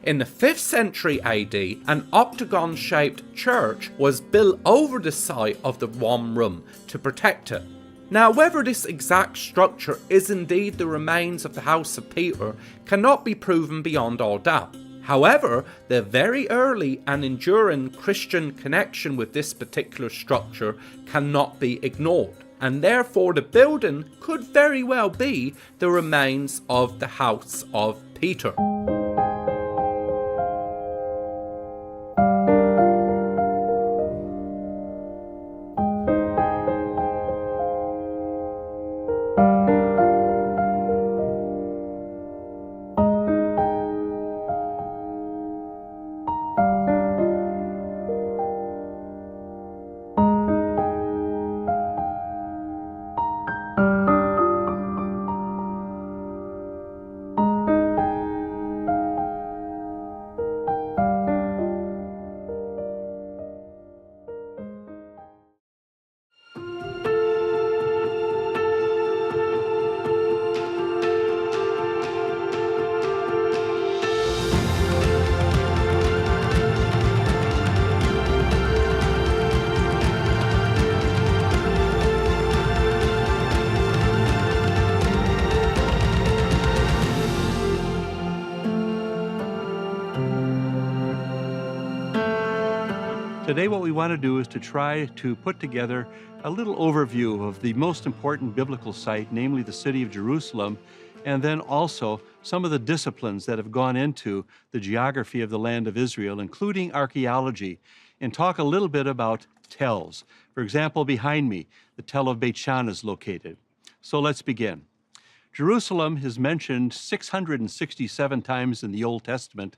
In the 5th century AD, an octagon-shaped church was built over the site of the one room to protect it. Now, whether this exact structure is indeed the remains of the House of Peter cannot be proven beyond all doubt. However, the very early and enduring Christian connection with this particular structure cannot be ignored, and therefore the building could very well be the remains of the House of Peter. Today what we want to do is to try to put together a little overview of the most important biblical site, namely the city of Jerusalem, and then also some of the disciplines that have gone into the geography of the land of Israel, including archaeology, and talk a little bit about tells. For example, behind me, the Tell of Beit Shan is located. So let's begin. Jerusalem is mentioned 667 times in the Old Testament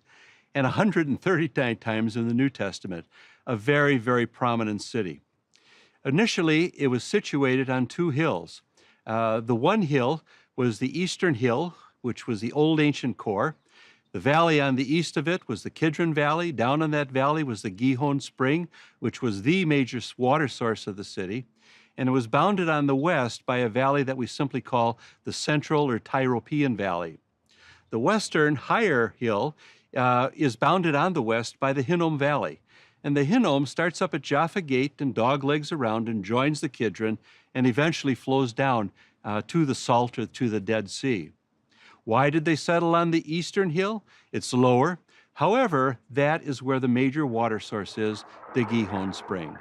and 139 times in the New Testament. A very, very prominent city. Initially, it was situated on two hills. The one hill was the eastern hill, which was the old ancient core. The valley on the east of it was the Kidron Valley. Down in that valley was the Gihon Spring, which was the major water source of the city. And it was bounded on the west by a valley that we simply call the Central or Tyropean Valley. The western, higher hill is bounded on the west by the Hinnom Valley. And the Hinnom starts up at Jaffa Gate and doglegs around and joins the Kidron and eventually flows down to the Salt or to the Dead Sea. Why did they settle on the eastern hill? It's lower. However, that is where the major water source is, the Gihon Spring.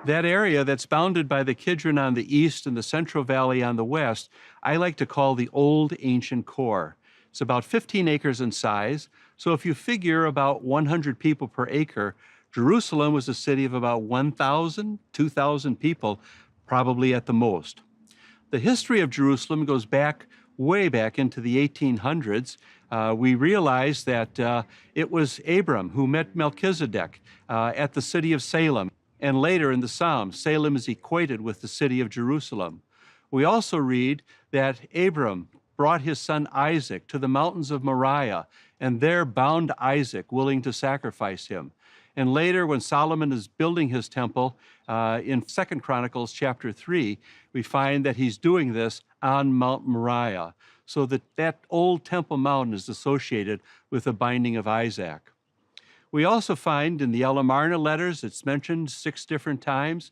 That area that's bounded by the Kidron on the east and the Central Valley on the west, I like to call the Old Ancient Core. It's about 15 acres in size, so if you figure about 100 people per acre, Jerusalem was a city of about 1,000, 2,000 people, probably at the most. The history of Jerusalem goes back, way back into the 1800s. We realize that it was Abram who met Melchizedek at the city of Salem. And later in the Psalms, Salem is equated with the city of Jerusalem. We also read that Abram brought his son Isaac to the mountains of Moriah, and there bound Isaac, willing to sacrifice him. And later, when Solomon is building his temple, in 2 Chronicles chapter 3, we find that he's doing this on Mount Moriah, so that old Temple Mountain is associated with the binding of Isaac. We also find in the Elamarna letters, it's mentioned 6 different times.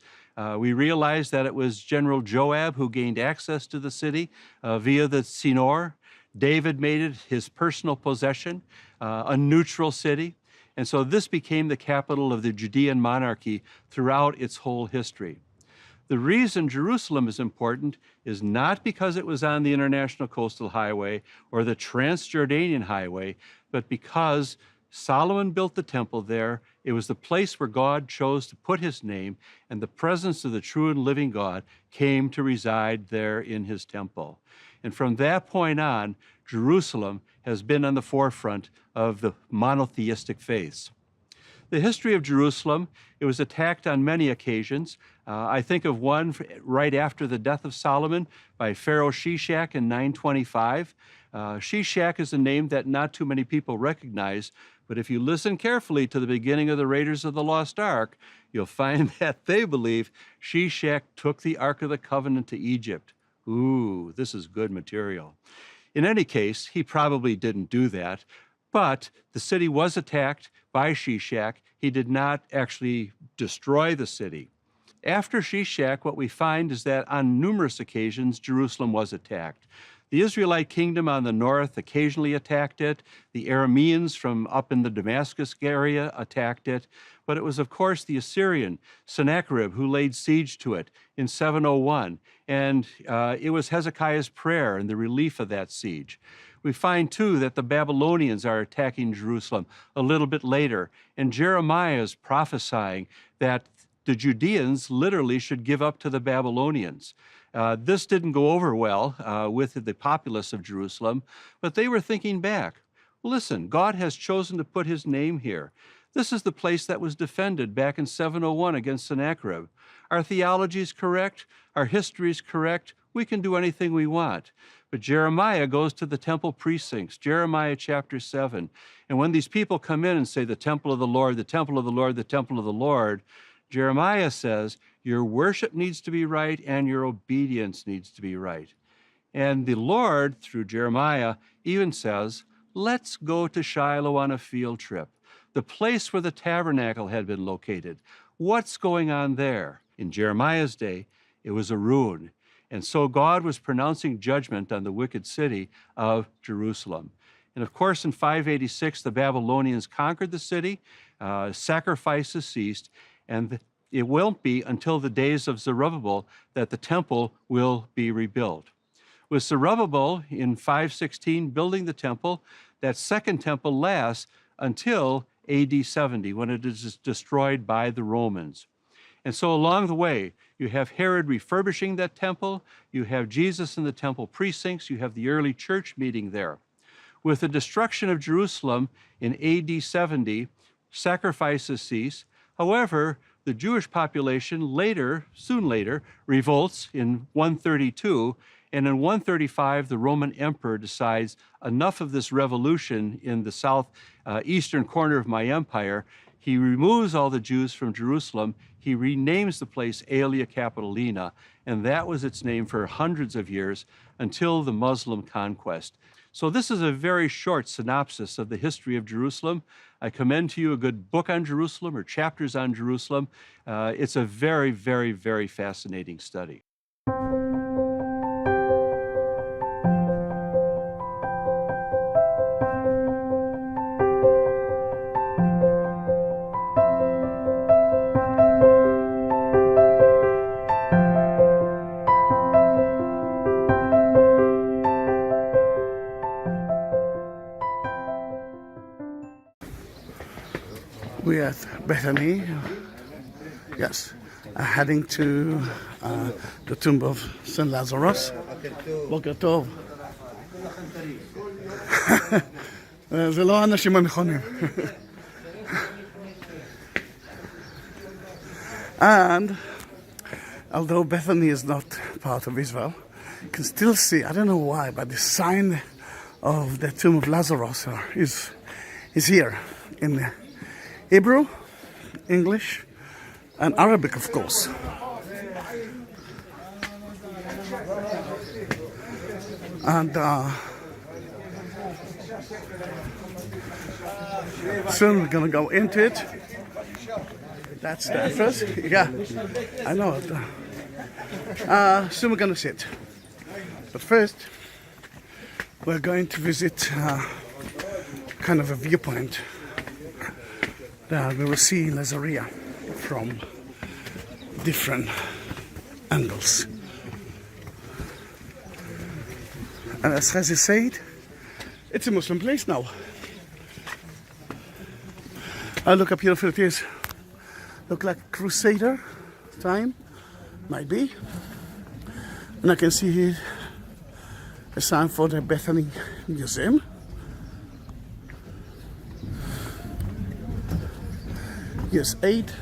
We realize that it was General Joab who gained access to the city via the Sinor. David made it his personal possession, a neutral city. And so this became the capital of the Judean monarchy throughout its whole history. The reason Jerusalem is important is not because it was on the International Coastal Highway or the Transjordanian Highway, but because Solomon built the temple there. It was the place where God chose to put his name, and the presence of the true and living God came to reside there in his temple. And from that point on, Jerusalem has been on the forefront of the monotheistic faiths. The history of Jerusalem, it was attacked on many occasions. I think of one right after the death of Solomon by Pharaoh Shishak in 925. Shishak is a name that not too many people recognize, but if you listen carefully to the beginning of the Raiders of the Lost Ark, you'll find that they believe Shishak took the Ark of the Covenant to Egypt. Ooh, this is good material. In any case, he probably didn't do that, but the city was attacked by Shishak. He did not actually destroy the city. After Shishak, what we find is that on numerous occasions, Jerusalem was attacked. The Israelite kingdom on the north occasionally attacked it. The Arameans from up in the Damascus area attacked it. But it was, of course, the Assyrian, Sennacherib, who laid siege to it in 701. And it was Hezekiah's prayer and the relief of that siege. We find, too, that the Babylonians are attacking Jerusalem a little bit later. And Jeremiah is prophesying that the Judeans literally should give up to the Babylonians. This didn't go over well with the populace of Jerusalem, but they were thinking back. Listen, God has chosen to put his name here. This is the place that was defended back in 701 against Sennacherib. Our theology is correct. Our history is correct. We can do anything we want. But Jeremiah goes to the temple precincts, Jeremiah chapter 7. And when these people come in and say, the temple of the Lord, the temple of the Lord, the temple of the Lord, Jeremiah says, your worship needs to be right and your obedience needs to be right. And the Lord, through Jeremiah, even says, let's go to Shiloh on a field trip, the place where the tabernacle had been located. What's going on there? In Jeremiah's day, it was a ruin. And so God was pronouncing judgment on the wicked city of Jerusalem. And of course, in 586, the Babylonians conquered the city, sacrifices ceased, and it won't be until the days of Zerubbabel that the temple will be rebuilt. With Zerubbabel in 516 building the temple, that second temple lasts until AD 70, when it is destroyed by the Romans. And so along the way, you have Herod refurbishing that temple, you have Jesus in the temple precincts, you have the early church meeting there. With the destruction of Jerusalem in AD 70, sacrifices cease. However, the Jewish population soon later, revolts in 132, And in 135, the Roman emperor decides enough of this revolution in the southeastern corner of my empire. He removes all the Jews from Jerusalem. He renames the place Aelia Capitolina, and that was its name for hundreds of years until the Muslim conquest. So this is a very short synopsis of the history of Jerusalem. I commend to you a good book on Jerusalem or chapters on Jerusalem. It's a very, very, very fascinating study. We are at Bethany, yes, heading to the tomb of St. Lazarus. בוקר טוב. זה לא האנשים הנכונים. And although Bethany is not part of Israel, you can still see, I don't know why, but the sign of the tomb of Lazarus is here in Hebrew, English, and Arabic, of course. And soon we're gonna go into it. That's the entrance. Yeah, I know it. Soon we're gonna sit. But first, we're going to visit kind of a viewpoint that we will see Lazaria from different angles. And as Chazi said, it's a Muslim place now. I look up here for it is. Look like Crusader time, might be. And I can see here a sign for the Bethany Museum. Yes, 8.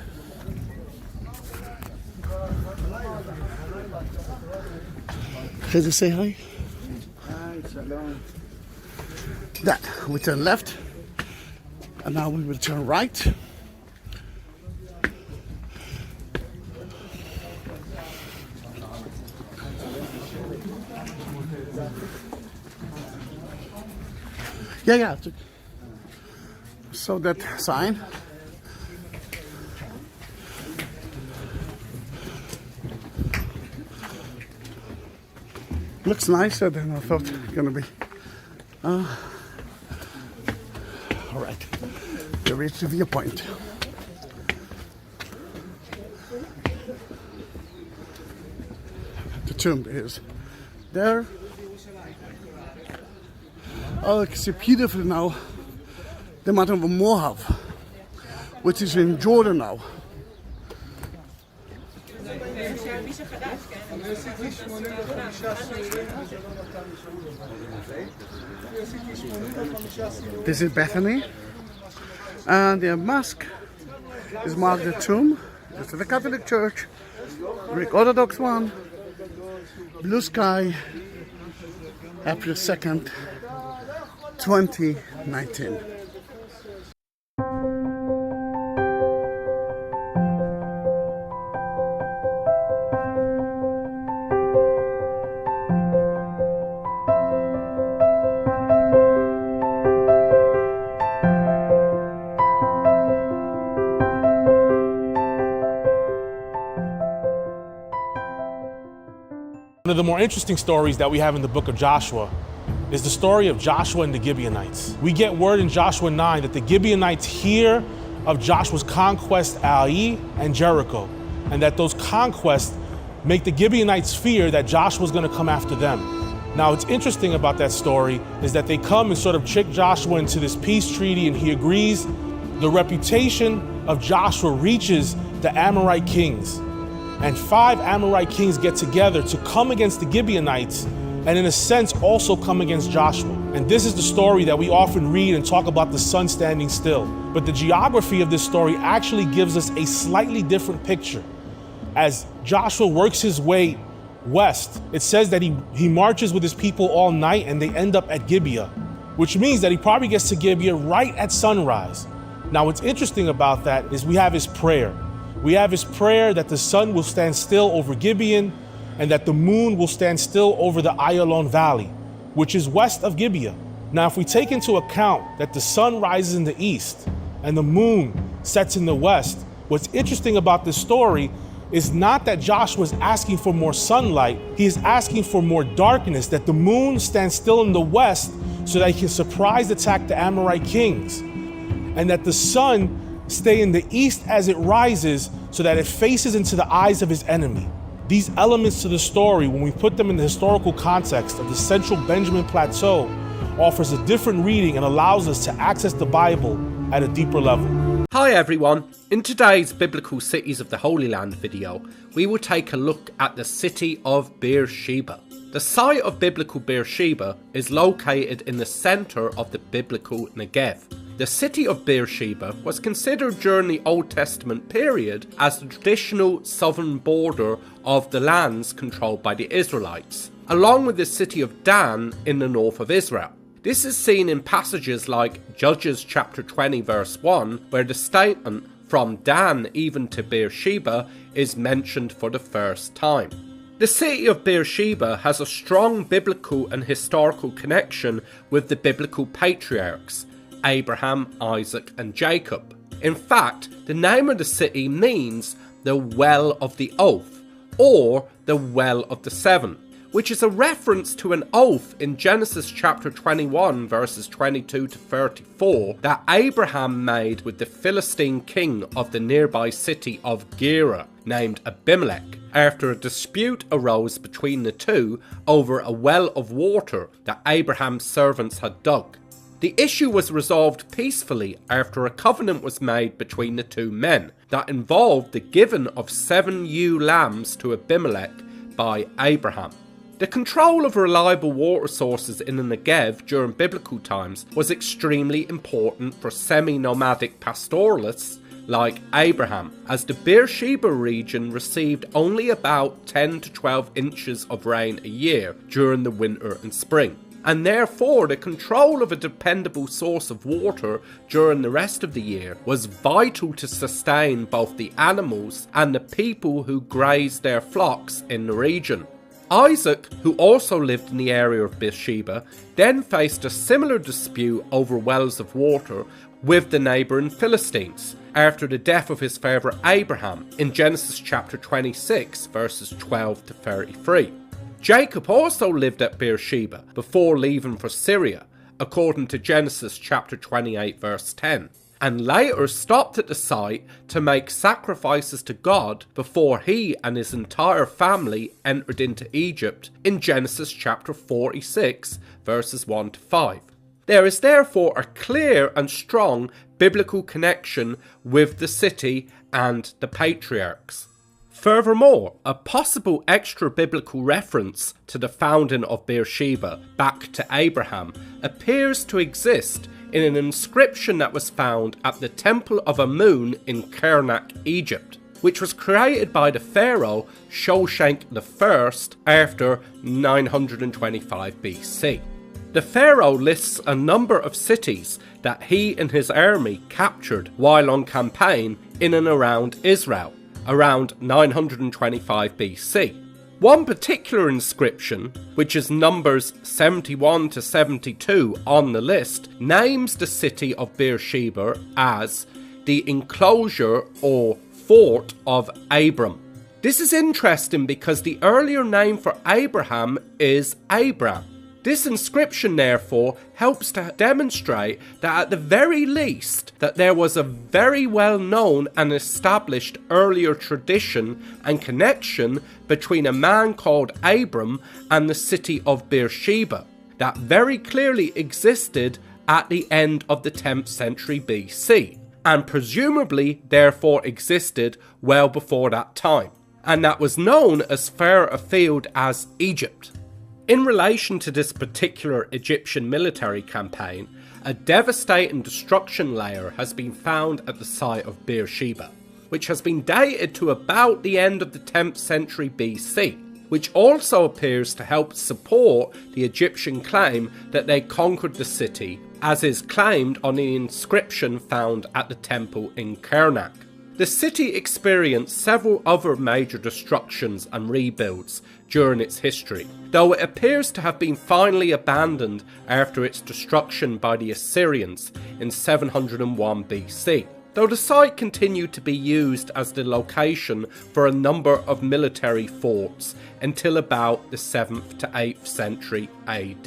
Can you say hi? Hi, shalom. That, we turn left, and now we will turn right. Yeah. So that sign. Looks nicer than I thought it was going to be. All right, we reached the viewpoint. The tomb is there. Oh, you can see beautifully now the mountain of Moab, which is in Jordan now. This is Bethany, and the mosque is marked the tomb. This is the Catholic Church, Greek Orthodox one, blue sky, April 2nd, 2019. One of the more interesting stories that we have in the book of Joshua is the story of Joshua and the Gibeonites. We get word in Joshua 9 that the Gibeonites hear of Joshua's conquest at Ai and Jericho, and that those conquests make the Gibeonites fear that Joshua's going to come after them. Now, what's interesting about that story is that they come and sort of trick Joshua into this peace treaty, and he agrees. The reputation of Joshua reaches the Amorite kings. And 5 Amorite kings get together to come against the Gibeonites and in a sense also come against Joshua. And this is the story that we often read and talk about the sun standing still. But the geography of this story actually gives us a slightly different picture. As Joshua works his way west, it says that he marches with his people all night and they end up at Gibeah, which means that he probably gets to Gibeah right at sunrise. Now, what's interesting about that is we have his prayer. We have his prayer that the sun will stand still over Gibeon and that the moon will stand still over the Ayalon Valley, which is west of Gibeah. Now, if we take into account that the sun rises in the east and the moon sets in the west, what's interesting about this story is not that Joshua is asking for more sunlight, he is asking for more darkness, that the moon stands still in the west so that he can surprise attack the Amorite kings, and that the sun stay in the east as it rises so that it faces into the eyes of his enemy. These elements to the story, when we put them in the historical context of the central Benjamin Plateau, offers a different reading and allows us to access the Bible at a deeper level. Hi everyone, in today's Biblical Cities of the Holy Land video, we will take a look at the city of Beersheba. The site of biblical Beersheba is located in the center of the biblical Negev. The city of Beersheba was considered during the Old Testament period as the traditional southern border of the lands controlled by the Israelites, along with the city of Dan in the north of Israel. This is seen in passages like Judges chapter 20 verse 1, where the statement "from Dan even to Beersheba" is mentioned for the first time. The city of Beersheba has a strong biblical and historical connection with the biblical patriarchs, Abraham, Isaac and Jacob. In fact, the name of the city means the Well of the Oath, or the Well of the Seven, which is a reference to an oath in Genesis chapter 21 verses 22 to 34 that Abraham made with the Philistine king of the nearby city of Gerar, named Abimelech, after a dispute arose between the two over a well of water that Abraham's servants had dug. The issue was resolved peacefully after a covenant was made between the two men that involved the giving of 7 ewe lambs to Abimelech by Abraham. The control of reliable water sources in the Negev during biblical times was extremely important for semi-nomadic pastoralists like Abraham, as the Beersheba region received only about 10 to 12 inches of rain a year during the winter and spring, and therefore the control of a dependable source of water during the rest of the year was vital to sustain both the animals and the people who grazed their flocks in the region. Isaac, who also lived in the area of Beersheba, then faced a similar dispute over wells of water with the neighbouring Philistines after the death of his father Abraham in Genesis chapter 26 verses 12 to 33. Jacob also lived at Beersheba before leaving for Syria, according to Genesis chapter 28 verse 10, and later stopped at the site to make sacrifices to God before he and his entire family entered into Egypt in Genesis chapter 46 verses 1 to 5. There is therefore a clear and strong biblical connection with the city and the patriarchs. Furthermore, a possible extra-biblical reference to the founding of Beersheba back to Abraham appears to exist in an inscription that was found at the Temple of Amun in Karnak, Egypt, which was created by the pharaoh Shoshenq I after 925 BC. The pharaoh lists a number of cities that he and his army captured while on campaign in and around Israel, around 925 BC. One particular inscription, which is numbers 71 to 72 on the list, names the city of Beersheba as the enclosure or fort of Abram. This is interesting because the earlier name for Abraham is Abram. This inscription therefore helps to demonstrate that at the very least that there was a very well known and established earlier tradition and connection between a man called Abram and the city of Beersheba that very clearly existed at the end of the 10th century BC, and presumably therefore existed well before that time, and that was known as far afield as Egypt. In relation to this particular Egyptian military campaign, a devastating destruction layer has been found at the site of Beersheba, which has been dated to about the end of the 10th century BC, which also appears to help support the Egyptian claim that they conquered the city, as is claimed on the inscription found at the temple in Karnak. The city experienced several other major destructions and rebuilds during its history, though it appears to have been finally abandoned after its destruction by the Assyrians in 701 BC, though the site continued to be used as the location for a number of military forts until about the 7th to 8th century AD.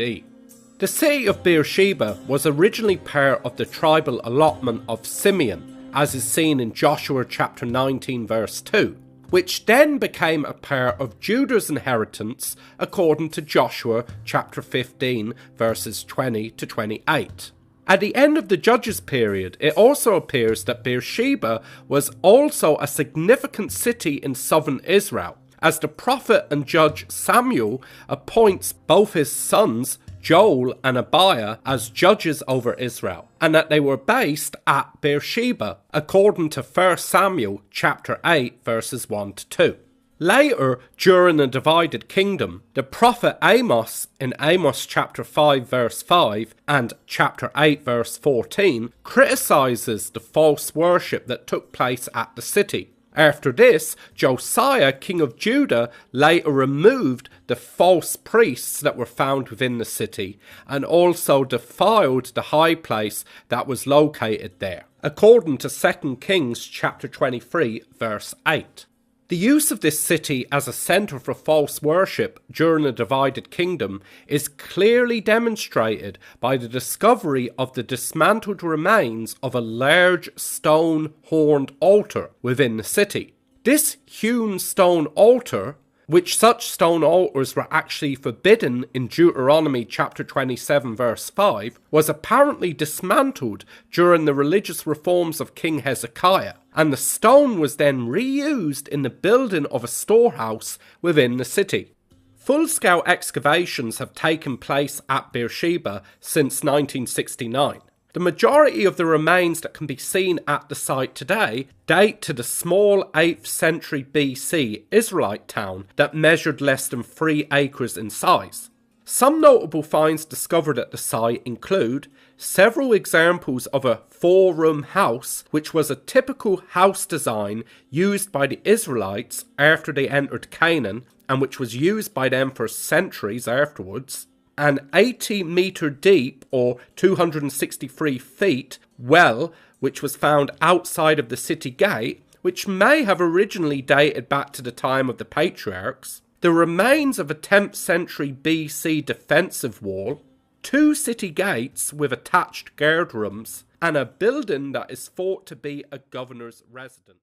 The city of Beersheba was originally part of the tribal allotment of Simeon, as is seen in Joshua chapter 19 verse 2, which then became a part of Judah's inheritance according to Joshua chapter 15 verses 20 to 28. At the end of the Judges period, it also appears that Beersheba was also a significant city in southern Israel, as the prophet and judge Samuel appoints both his sons Joel and Abiah as judges over Israel, and that they were based at Beersheba, according to 1 Samuel chapter 8 verses 1 to 2. Later, during the divided kingdom, the prophet Amos in Amos chapter 5 verse 5 and chapter 8 verse 14 criticizes the false worship that took place at the city. After this, Josiah, king of Judah, later removed the false priests that were found within the city, and also defiled the high place that was located there, according to 2 Kings chapter 23 verse 8. The use of this city as a centre for false worship during the divided kingdom is clearly demonstrated by the discovery of the dismantled remains of a large stone horned altar within the city. This hewn stone altar, which such stone altars were actually forbidden in Deuteronomy chapter 27 verse 5, was apparently dismantled during the religious reforms of King Hezekiah, and the stone was then reused in the building of a storehouse within the city. Full-scale excavations have taken place at Beersheba since 1969. The majority of the remains that can be seen at the site today date to the small 8th century BC Israelite town that measured less than 3 acres in size. Some notable finds discovered at the site include several examples of a 4-room house, which was a typical house design used by the Israelites after they entered Canaan, and which was used by them for centuries afterwards. An 80-metre deep, or 263 feet, well, which was found outside of the city gate, which may have originally dated back to the time of the patriarchs. The remains of a 10th century BC defensive wall, 2 city gates with attached guard rooms, and a building that is thought to be a governor's residence.